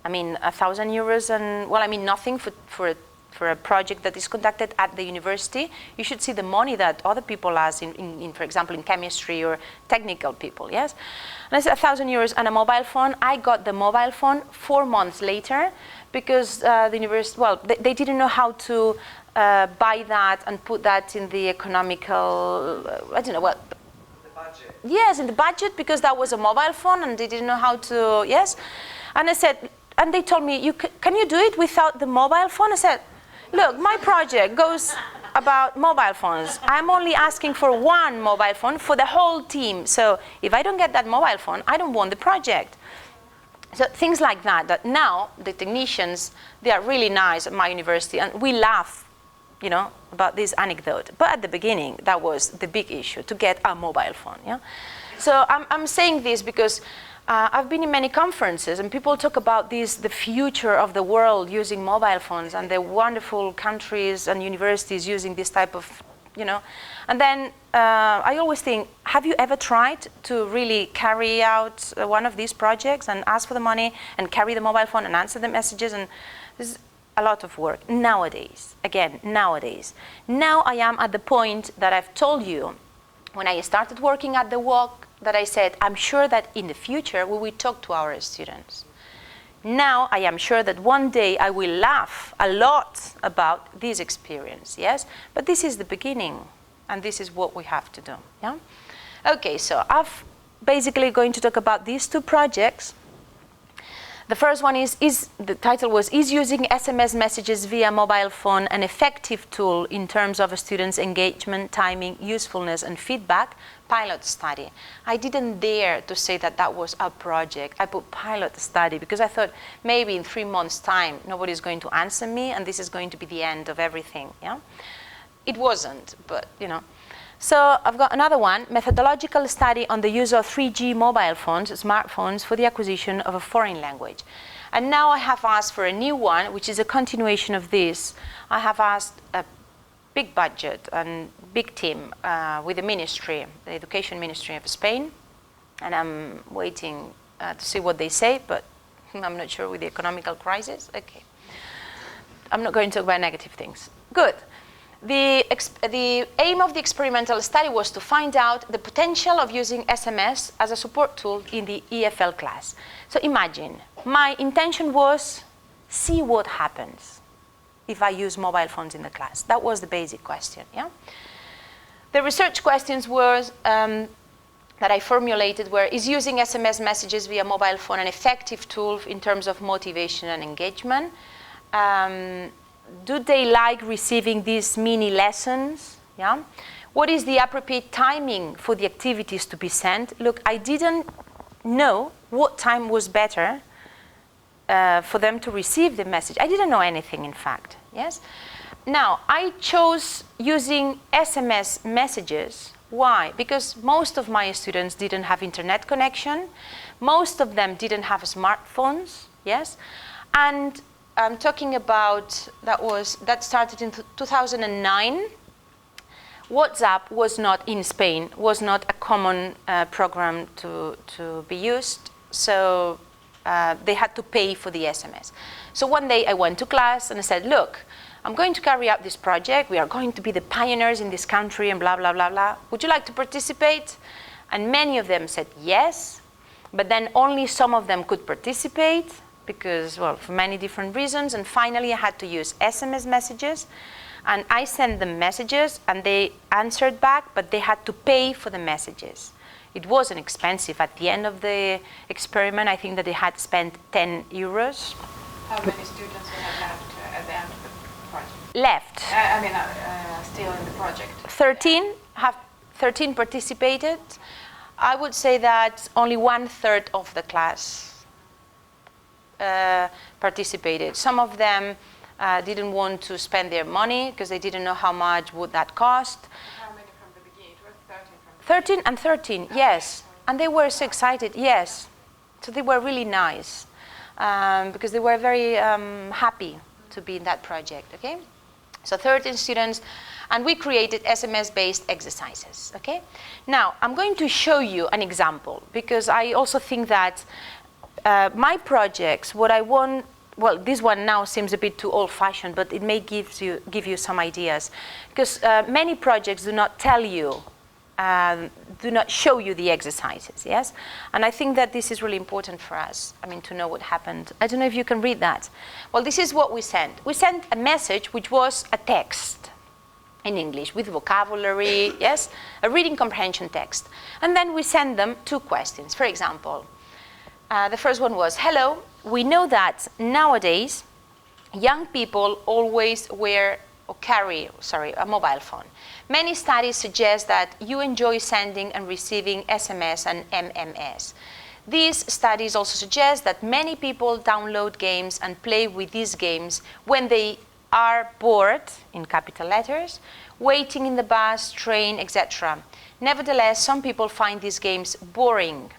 I mean, 1,000 euros and, well, I mean, nothing for a project that is conducted at the university. You should see the money that other people ask in for example, in chemistry or technical people, yes? And I said 1,000 euros and a mobile phone. I got the mobile phone 4 months later because the university, well, they didn't know how to buy that and put that in the economical, I don't know what. The budget. Yes, in the budget, because that was a mobile phone and they didn't know how to, yes? And I said, and they told me, can you do it without the mobile phone? I said, look, my project goes about mobile phones. I'm only asking for 1 mobile phone for the whole team. So if I don't get that mobile phone, I don't want the project. So things like that, that now the technicians, they are really nice at my university, and we laugh, you know, about this anecdote. But at the beginning, that was the big issue, to get a mobile phone, yeah? So I'm saying this because I've been in many conferences and people talk about this, the future of the world using mobile phones and the wonderful countries and universities using this type of, you know. And then I always think, have you ever tried to really carry out one of these projects and ask for the money and carry the mobile phone and answer the messages? And this is a lot of work nowadays. Again, nowadays. Now I am at the point that I've told you when I started working at the walk, that I said, I'm sure that in the future we will talk to our students. Now I am sure that one day I will laugh a lot about this experience, yes? But this is the beginning, and this is what we have to do, yeah? Okay, so I'm basically going to talk about these 2 projects. The first one is the title was, Is using SMS messages via mobile phone an effective tool in terms of a student's engagement, timing, usefulness, and feedback? Pilot study. I didn't dare to say that that was a project. I put pilot study because I thought maybe in 3 months' time nobody's going to answer me and this is going to be the end of everything, yeah? It wasn't, but, you know. So I've got another one, methodological study on the use of 3G mobile phones, smartphones, for the acquisition of a foreign language. And now I have asked for a new one, which is a continuation of this. I have asked a big budget and big team with the ministry, the Education Ministry of Spain, and I'm waiting to see what they say, but I'm not sure with the economical crisis. Okay. I'm not going to talk about negative things. Good. The aim of the experimental study was to find out the potential of using SMS as a support tool in the EFL class. So imagine, my intention was see what happens if I use mobile phones in the class. That was the basic question. Yeah? The research questions was that I formulated were, is using SMS messages via mobile phone an effective tool in terms of motivation and engagement? Do they like receiving these mini lessons? Yeah? What is the appropriate timing for the activities to be sent? Look, I didn't know what time was better for them to receive the message. I didn't know anything, in fact. Yes? Now, I chose using SMS messages. Why? Because most of my students didn't have internet connection. Most of them didn't have smartphones. Yes? And I'm talking about, that started in 2009. WhatsApp was not in Spain, was not a common program to be used, so they had to pay for the SMS. So one day I went to class and I said, look, I'm going to carry out this project, we are going to be the pioneers in this country and blah, blah, blah, blah. Would you like to participate? And many of them said yes, but then only some of them could participate because, well, for many different reasons. And finally I had to use SMS messages. And I sent them messages and they answered back, but they had to pay for the messages. It wasn't expensive. At the end of the experiment, I think that they had spent 10 euros. How many students were left at the end of the project? Left. Still in the project? 13 participated. I would say that only 1/3 of the class participated. Some of them didn't want to spend their money because they didn't know how much would that cost. How many from the beginning? It was 13 from the 13 and 13, yes. And they were so excited, yes. So they were really nice because they were very happy to be in that project, okay? So 13 students, and we created SMS-based exercises, okay? Now, I'm going to show you an example because I also think that my projects, what I want, well, this one now seems a bit too old-fashioned, but it may give you some ideas. Because many projects do not tell you, do not show you the exercises, yes? And I think that this is really important for us, to know what happened. I don't know if you can read that. Well, this is what we sent. We sent a message which was a text in English with vocabulary, yes? A reading comprehension text. And then we sent them 2 questions. For example, the first one was, hello, we know that nowadays young people always carry a mobile phone. Many studies suggest that you enjoy sending and receiving SMS and MMS. These studies also suggest that many people download games and play with these games when they are bored, in capital letters, waiting in the bus, train, etc. Nevertheless, some people find these games boring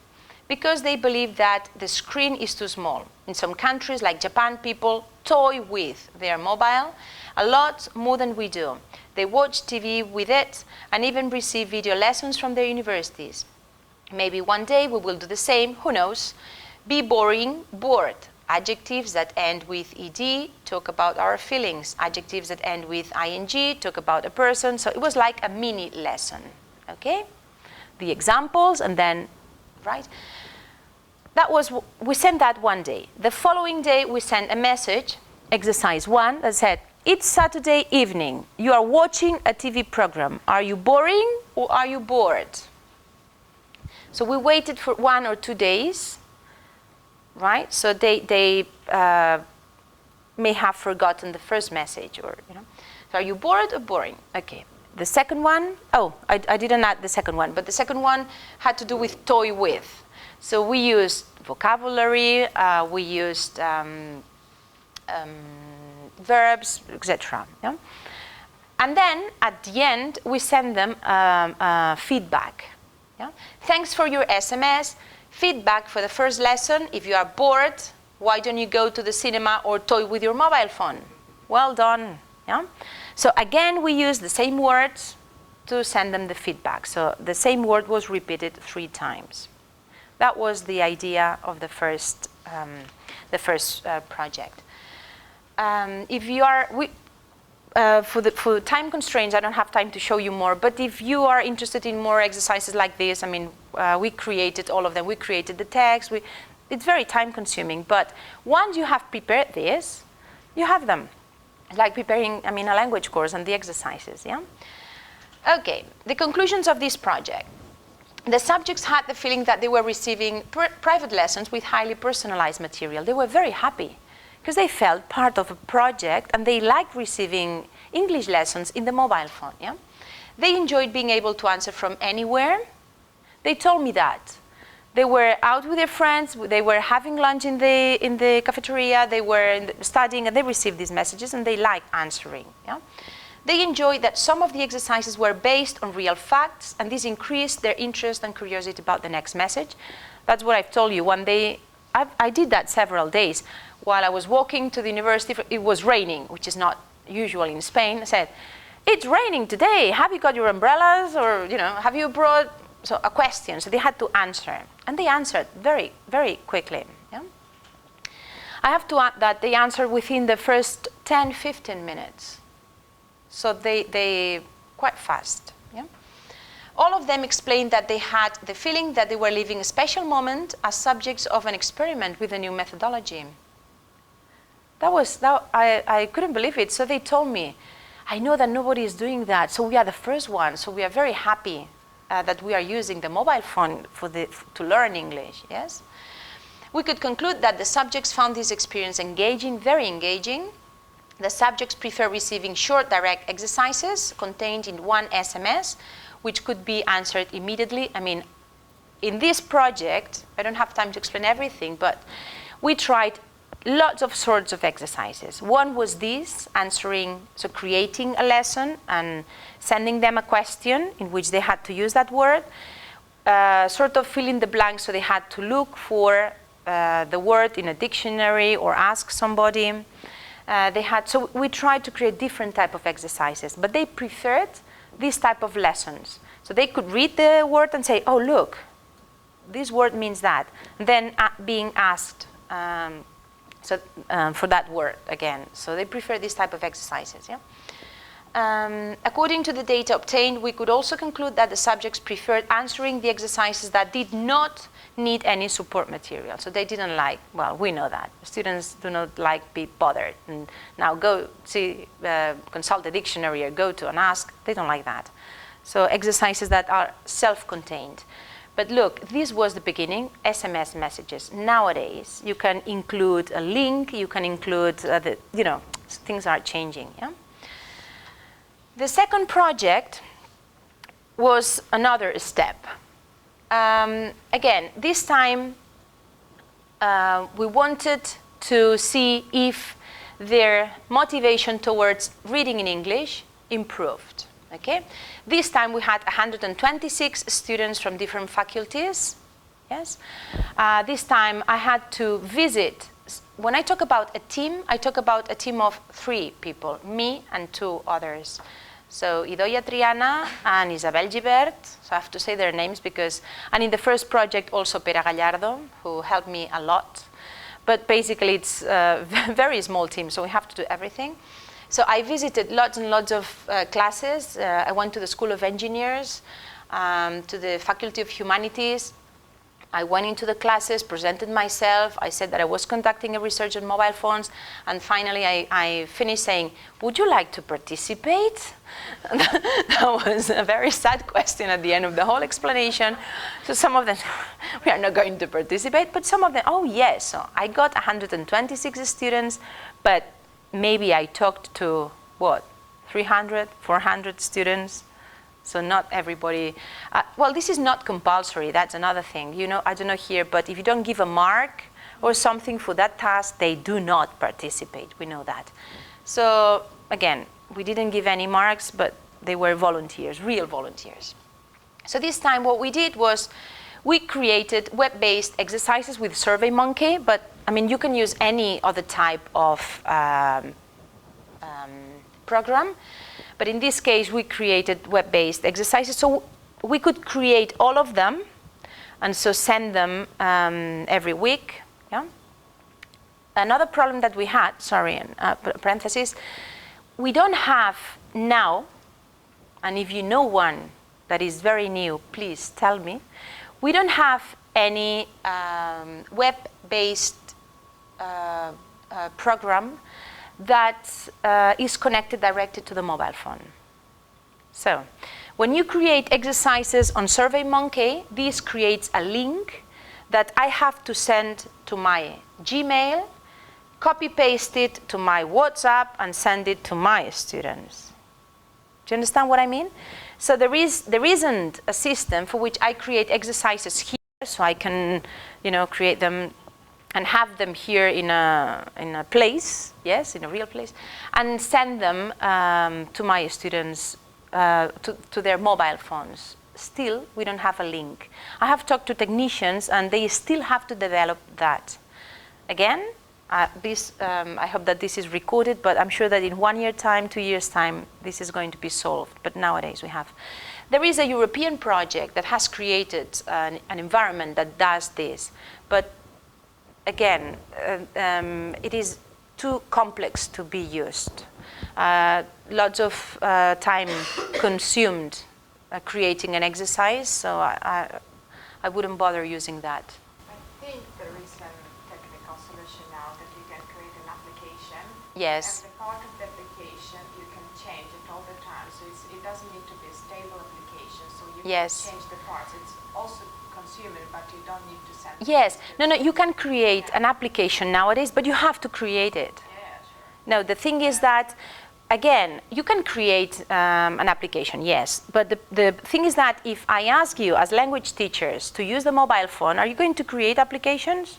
because they believe that the screen is too small. In some countries like Japan, people toy with their mobile a lot more than we do. They watch TV with it and even receive video lessons from their universities. Maybe one day we will do the same, who knows? Be boring, bored. Adjectives that end with ed talk about our feelings. Adjectives that end with ing talk about a person. So it was like a mini lesson, okay? The examples and then, right? We sent that one day. The following day, we sent a message, exercise 1, that said, it's Saturday evening. You are watching a TV program. Are you boring or are you bored? So we waited for 1 or 2 days, right? So they may have forgotten the first message or, So are you bored or boring? Okay. The second one, I didn't add the second one, but the second one had to do with toy with. So we used vocabulary, we used verbs, etc. Yeah? And then at the end, we send them feedback. Yeah? Thanks for your SMS. Feedback for the first lesson. If you are bored, Why don't you go to the cinema or toy with your mobile phone? Well done. Yeah? So again, we use the same words to send them the feedback. So the same word was repeated 3 times. That was the idea of the first project. If you are, for time constraints, I don't have time to show you more, but if you are interested in more exercises like this, I mean, we created all of them. We created the text. It's very time consuming, but once you have prepared this, you have them. Like preparing, I mean, a language course and the exercises, yeah? Okay, the conclusions of this project. The subjects had the feeling that they were receiving private lessons with highly personalized material. They were very happy because they felt part of a project and they liked receiving English lessons in the mobile phone. Yeah? They enjoyed being able to answer from anywhere. They told me that. They were out with their friends, they were having lunch in the cafeteria, they were studying, and they received these messages and they liked answering. Yeah? They enjoyed that some of the exercises were based on real facts, and this increased their interest and curiosity about the next message. That's what I've told you. One day, I did that several days. While I was walking to the university, it was raining, which is not usual in Spain. I said, "It's raining today. Have you got your umbrellas? Or, you know, have you brought..." So a question. So they had to answer. And they answered very, very quickly. Yeah? I have to add that they answered within the first 10, 15 minutes. So they quite fast. Yeah? All of them explained that they had the feeling that they were living a special moment as subjects of an experiment with a new methodology. I couldn't believe it. So they told me, "I know that nobody is doing that, so we are the first one. So we are very happy that we are using the mobile phone to learn English." Yes? We could conclude that the subjects found this experience engaging, very engaging. The subjects prefer receiving short, direct exercises contained in one SMS, which could be answered immediately. I mean, in this project, I don't have time to explain everything, but we tried lots of sorts of exercises. One was this, so creating a lesson and sending them a question in which they had to use that word, sort of fill in the blanks, so they had to look for the word in a dictionary or ask somebody. So we tried to create different type of exercises, but they preferred this type of lessons. So they could read the word and say, "Oh, look, this word means that." And then being asked for that word again. So they prefer this type of exercises. Yeah? According to the data obtained, we could also conclude that the subjects preferred answering the exercises that did not need any support material. So they didn't like, well, we know that. Students do not like be bothered. And now go consult the dictionary or go to and ask. They don't like that. So exercises that are self-contained. But look, this was the beginning, SMS messages. Nowadays, you can include a link, you can include, things are changing. Yeah? The second project was another step. Again, this time we wanted to see if their motivation towards reading in English improved. Okay? This time we had 126 students from different faculties. Yes? This time I had to visit. When I talk about a team, I talk about a team of 3 people, me and 2 others. So Idoia Triana and Isabel Gibert, so I have to say their names and in the first project also Pera Gallardo, who helped me a lot. But basically it's a very small team, so we have to do everything. So I visited lots and lots of classes. I went to the School of Engineers, to the Faculty of Humanities. I went into the classes, presented myself. I said that I was conducting a research on mobile phones. And finally, I finished saying, "Would you like to participate?" That was a very sad question at the end of the whole explanation. So some of them, "We are not going to participate." But some of them, "Oh, yes." So I got 126 students, but maybe I talked to, 300, 400 students. So not everybody, well, this is not compulsory, that's another thing. You know, I don't know here, but if you don't give a mark or something for that task, they do not participate, we know that. So again, we didn't give any marks, but they were volunteers, real volunteers. So this time what we did was, we created web-based exercises with SurveyMonkey, but I mean, you can use any other type of program. But in this case, we created web-based exercises. So we could create all of them and so send them every week. Yeah? Another problem that we had, sorry, parenthesis, we don't have now, and if you know one that is very new, please tell me, we don't have any web-based program that is connected directly to the mobile phone. So, when you create exercises on SurveyMonkey, this creates a link that I have to send to my Gmail, copy-paste it to my WhatsApp, and send it to my students. Do you understand what I mean? So there isn't a system for which I create exercises here, so I can, create them and have them here in a place, yes, in a real place, and send them to my students, to their mobile phones. Still, we don't have a link. I have talked to technicians, and they still have to develop that. Again, I hope that this is recorded, but I'm sure that in 1 year time, 2 years time, this is going to be solved. But nowadays we have. There is a European project that has created an environment that does this. But again, it is too complex to be used. Lots of time consumed creating an exercise, so I wouldn't bother using that. I think there is a technical solution now that you can create an application. Yes. And the part of the application, you can change it all the time. So it doesn't need to be a stable application. So you Yes. can change the parts. It's also consumer, but you don't need to send it. Yes. No, you can create an application nowadays, but you have to create it. Yeah, sure. No, the thing is that, again, you can create an application, yes, but the thing is that if I ask you as language teachers to use the mobile phone, are you going to create applications?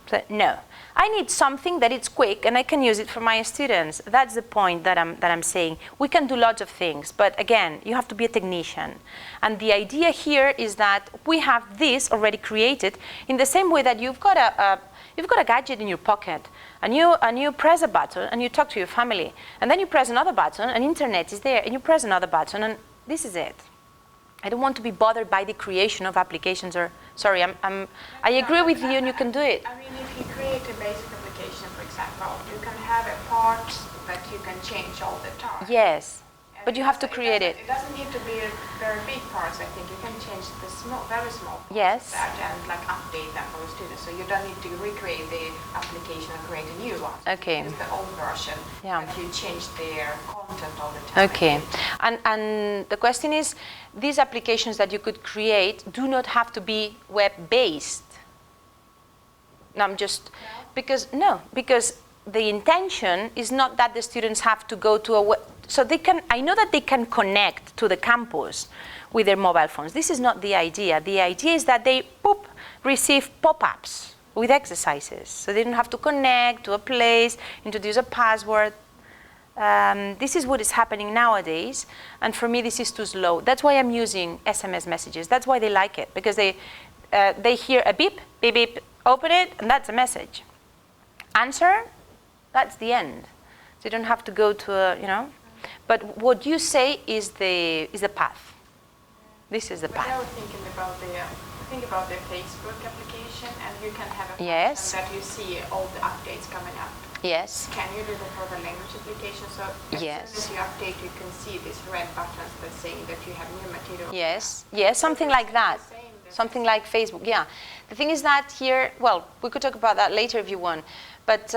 So, no. I need something that it's quick and I can use it for my students. That's the point that I'm saying. We can do lots of things, but again, you have to be a technician. And the idea here is that we have this already created in the same way that you've got a gadget in your pocket, and you press a button and you talk to your family, and then you press another button and internet is there, and you press another button, and this is it. I don't want to be bothered by the creation of applications, or sorry, I agree with you and you can do it. I mean, if you create a basic application, for example, you can have a part that you can change all the time. Yes, but you have to create it. It doesn't need to be a very big parts. I think you can change the small, very small parts Yes. of that and like update them for the students. So you don't need to recreate the application and create a new one. Okay. It's the old version. Yeah. But you change their content all the time. Okay, and the question is, these applications that you could create do not have to be web-based. No, because the intention is not that the students have to go to a web, so they can, I know that they can connect to the campus with their mobile phones. This is not the idea. The idea is that they, receive pop-ups with exercises. So they don't have to connect to a place, introduce a password. This is what is happening nowadays, and for me this is too slow. That's why I'm using SMS messages. That's why they like it, because they hear a beep, beep, beep, open it, and that's a message. Answer, that's the end. So you don't have to go to a, But what you say is the path. This is the But path. I was thinking about the Facebook application, and you can have a Yes. function that you see all the updates coming up. Yes. Can you do that for the language application? So as Yes. soon as you update, you can see these red buttons that saying that you have new material. Yes, something like that. Something like Facebook, yeah. The thing is that here, well, we could talk about that later if you want, but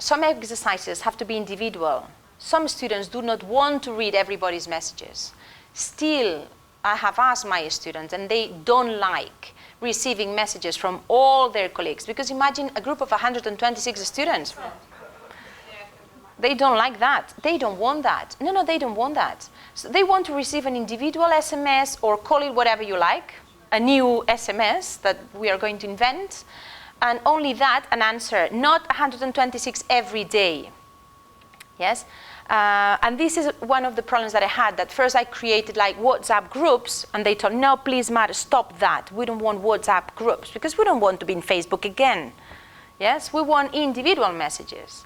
some exercises have to be individual. Some students do not want to read everybody's messages. Still, I have asked my students, and they don't like receiving messages from all their colleagues, because imagine a group of 126 students. They don't like that. They don't want that. No, they don't want that. So they want to receive an individual SMS, or call it whatever you like, a new SMS that we are going to invent, and only that, an answer, not 126 every day. Yes? And this is one of the problems that I had, that first I created like WhatsApp groups, and they told, no, please, Mar, stop that. We don't want WhatsApp groups, because we don't want to be in Facebook again. Yes, we want individual messages.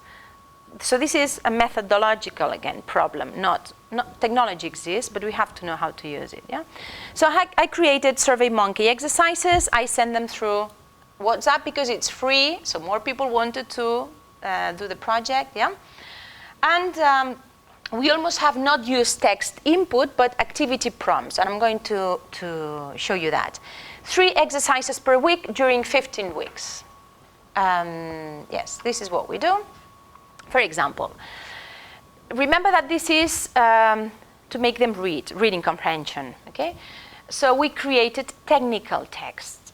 So this is a methodological, again, problem. Not technology exists, but we have to know how to use it. Yeah. So I created SurveyMonkey exercises. I send them through WhatsApp because it's free. So more people wanted to do the project. Yeah. And we almost have not used text input, but activity prompts. And I'm going to show you that. 3 exercises per week during 15 weeks. Yes, this is what we do. For example, remember that this is to make them read, reading comprehension, okay? So we created technical text,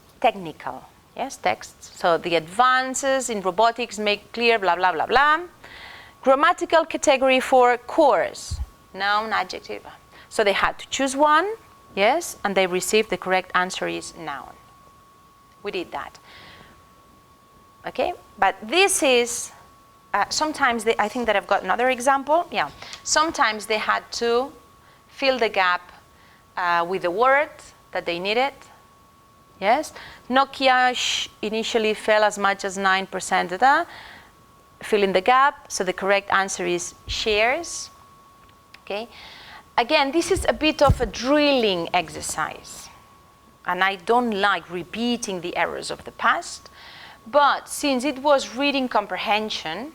yes, texts. So the advances in robotics make clear, blah, blah, blah, blah. Grammatical category for course, noun, adjective. So they had to choose one, yes, and they received the correct answer is noun. We did that. Okay, but this is, sometimes I think that I've got another example. Yeah, sometimes they had to fill the gap with a word that they needed. Yes, Nokia initially fell as much as 9%. Fill in the gap, so the correct answer is shares. Okay, again, this is a bit of a drilling exercise, and I don't like repeating the errors of the past. But since it was reading comprehension,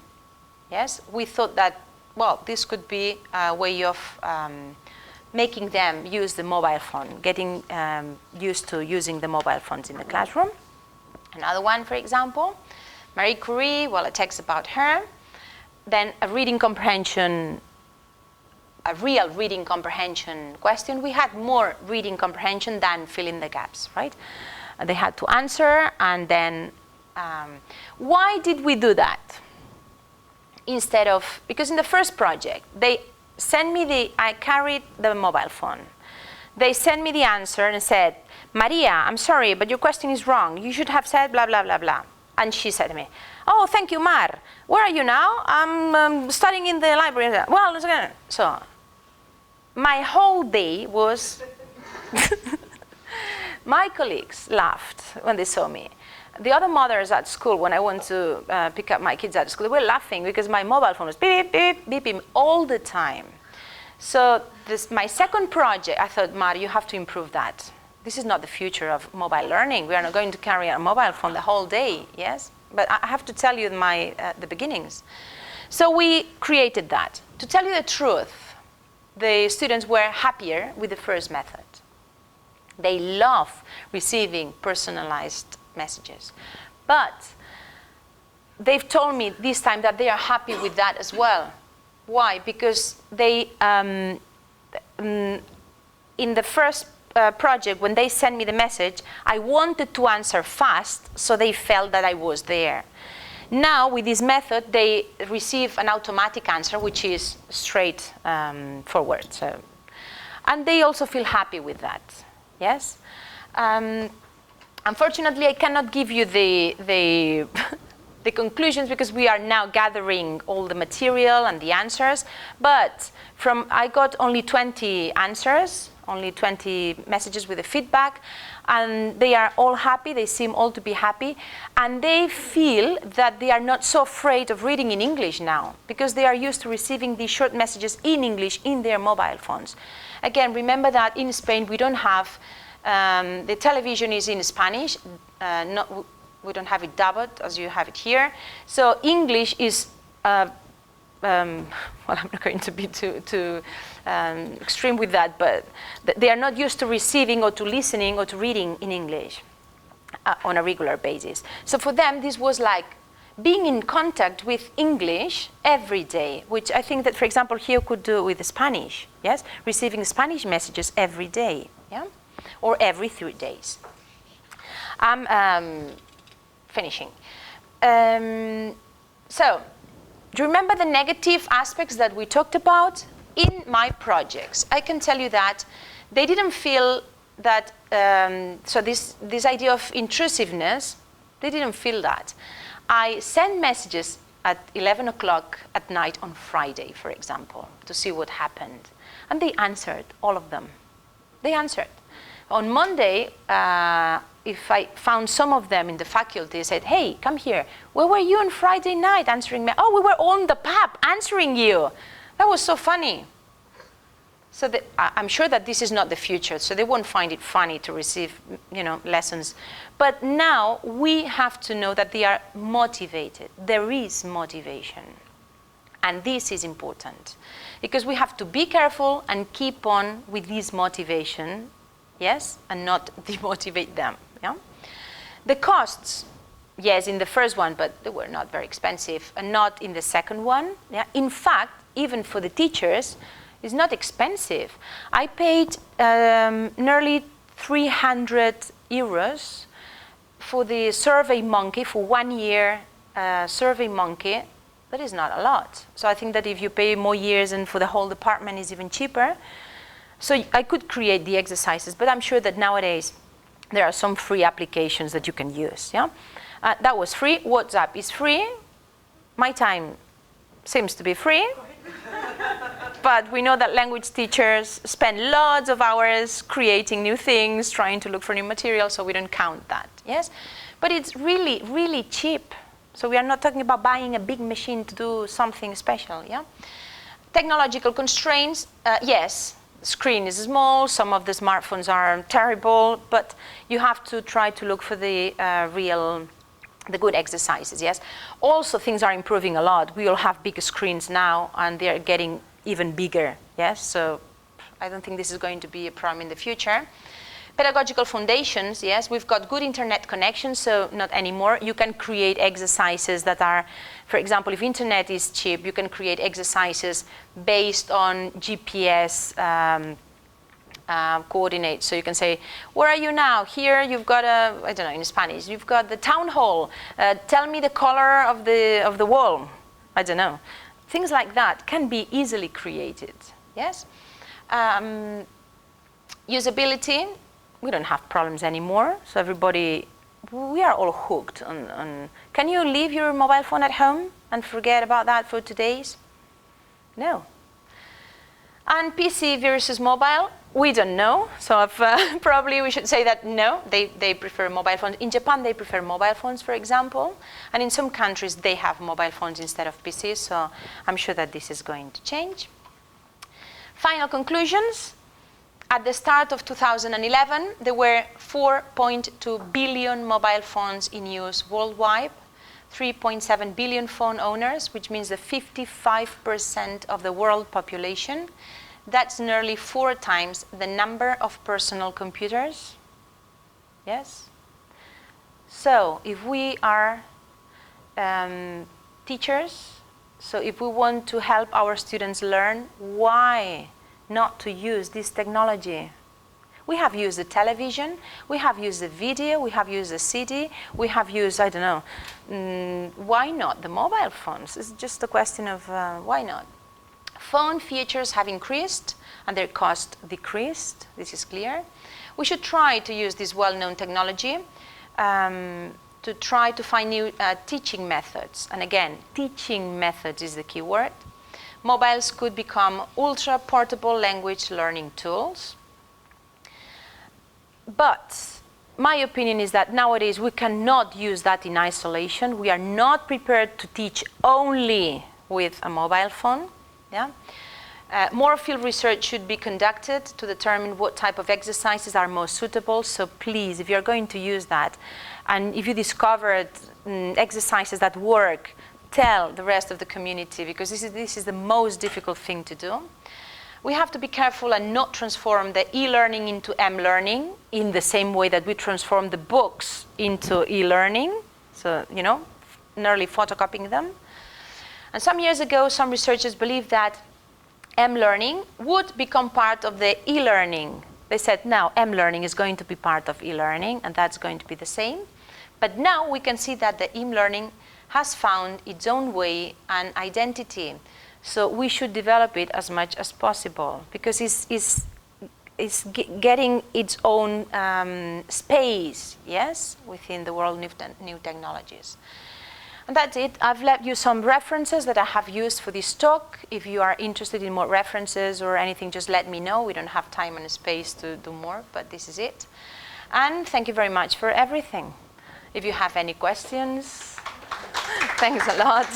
yes, we thought that, well, this could be a way of making them use the mobile phone, getting used to using the mobile phones in the classroom. Another one, for example, Marie Curie, well, a text about her. Then a reading comprehension, a real reading comprehension question. We had more reading comprehension than fill in the gaps, right? They had to answer, and then why did we do that? Instead of, because in the first project, they sent me I carried the mobile phone. They sent me the answer and said, Maria, I'm sorry, but your question is wrong. You should have said blah, blah, blah, blah. And she said to me, oh, thank you, Mar. Where are you now? I'm studying in the library. Well, so my whole day was, my colleagues laughed when they saw me. The other mothers at school, when I went to pick up my kids at school, they were laughing because my mobile phone was beep, beep, beeping all the time. So my second project, I thought, Mar, you have to improve that. This is not the future of mobile learning. We are not going to carry a mobile phone the whole day, yes? But I have to tell you the beginnings. So we created that. To tell you the truth, the students were happier with the first method. They love receiving personalized messages. But they've told me this time that they are happy with that as well. Why? Because they, in the first project, when they sent me the message, I wanted to answer fast, so they felt that I was there. Now, with this method, they receive an automatic answer, which is straight forward. So, and they also feel happy with that, yes? Unfortunately, I cannot give you the conclusions because we are now gathering all the material and the answers. But I got only 20 answers, only 20 messages with the feedback, and they are all happy. They seem all to be happy, and they feel that they are not so afraid of reading in English now because they are used to receiving these short messages in English in their mobile phones. Again, remember that in Spain we don't have the television is in Spanish. We don't have it dubbed as you have it here. So English is, well, I'm not going to be too extreme with that, but they are not used to receiving or to listening or to reading in English on a regular basis. So for them, this was like being in contact with English every day, which I think that, for example, here could do with Spanish, yes? Receiving Spanish messages every day, yeah? Or every 3 days. I'm finishing. So, do you remember the negative aspects that we talked about? In my projects, I can tell you that they didn't feel that, so this idea of intrusiveness, they didn't feel that. I send messages at 11 o'clock at night on Friday, for example, to see what happened. And they answered, all of them. They answered. On Monday, if I found some of them in the faculty, said, hey, come here. Where were you on Friday night answering me? Oh, we were on the pub answering you. That was so funny. So I'm sure that this is not the future, so they won't find it funny to receive, lessons. But now we have to know that they are motivated. There is motivation. And this is important, because we have to be careful and keep on with this motivation, yes, and not demotivate them. Yeah? The costs, yes, in the first one, but they were not very expensive, and not in the second one. Yeah? In fact, even for the teachers, it's not expensive. I paid nearly 300 euros for the Survey Monkey, for 1 year Survey Monkey. That is not a lot. So I think that if you pay more years and for the whole department is even cheaper. So I could create the exercises, but I'm sure that nowadays there are some free applications that you can use. Yeah? That was free. WhatsApp is free. My time seems to be free. But we know that language teachers spend lots of hours creating new things, trying to look for new material, so we don't count that, yes? But it's really, really cheap. So we are not talking about buying a big machine to do something special, yeah? Technological constraints, yes, the screen is small, some of the smartphones are terrible, but you have to try to look for the the good exercises, yes? Also, things are improving a lot. We all have bigger screens now, and they are getting even bigger, yes? So I don't think this is going to be a problem in the future. Pedagogical foundations, yes, we've got good internet connections, so not anymore. You can create exercises that are, for example, if internet is cheap, you can create exercises based on GPS coordinates. So you can say, where are you now? Here you've got I don't know, in Spanish, you've got the town hall. Tell me the color of the wall. I don't know. Things like that can be easily created, yes? Usability, we don't have problems anymore. So everybody, we are all hooked on. Can you leave your mobile phone at home and forget about that for 2 days? No. And PC versus mobile, we don't know. So probably we should say that no, they prefer mobile phones. In Japan, they prefer mobile phones, for example. And in some countries, they have mobile phones instead of PCs. So I'm sure that this is going to change. Final conclusions. At the start of 2011, there were 4.2 billion mobile phones in use worldwide. 3.7 billion phone owners, which means that 55% of the world population. That's nearly 4 times the number of personal computers. Yes? So if we are teachers, so if we want to help our students learn, why not to use this technology? We have used the television, we have used the video, we have used the CD, we have used, I don't know, why not the mobile phones? It's just a question of why not? Phone features have increased and their cost decreased, this is clear. We should try to use this well-known technology to try to find new teaching methods. And again, teaching methods is the key word. Mobiles could become ultra-portable language learning tools. But my opinion is that nowadays we cannot use that in isolation. We are not prepared to teach only with a mobile phone. Yeah? More field research should be conducted to determine what type of exercises are most suitable. So please, if you're going to use that, and if you discovered exercises that work, tell the rest of the community, because this is the most difficult thing to do. We have to be careful and not transform the e-learning into m-learning in the same way that we transform the books into e-learning. So, nearly photocopying them. And some years ago, some researchers believed that m-learning would become part of the e-learning. They said, now m-learning is going to be part of e-learning, and that's going to be the same. But now we can see that the e-learning has found its own way and identity. So we should develop it as much as possible, because it's getting its own space, yes, within the world of new technologies. And that's it. I've left you some references that I have used for this talk. If you are interested in more references or anything, just let me know. We don't have time and space to do more, but this is it. And thank you very much for everything. If you have any questions, thanks a lot.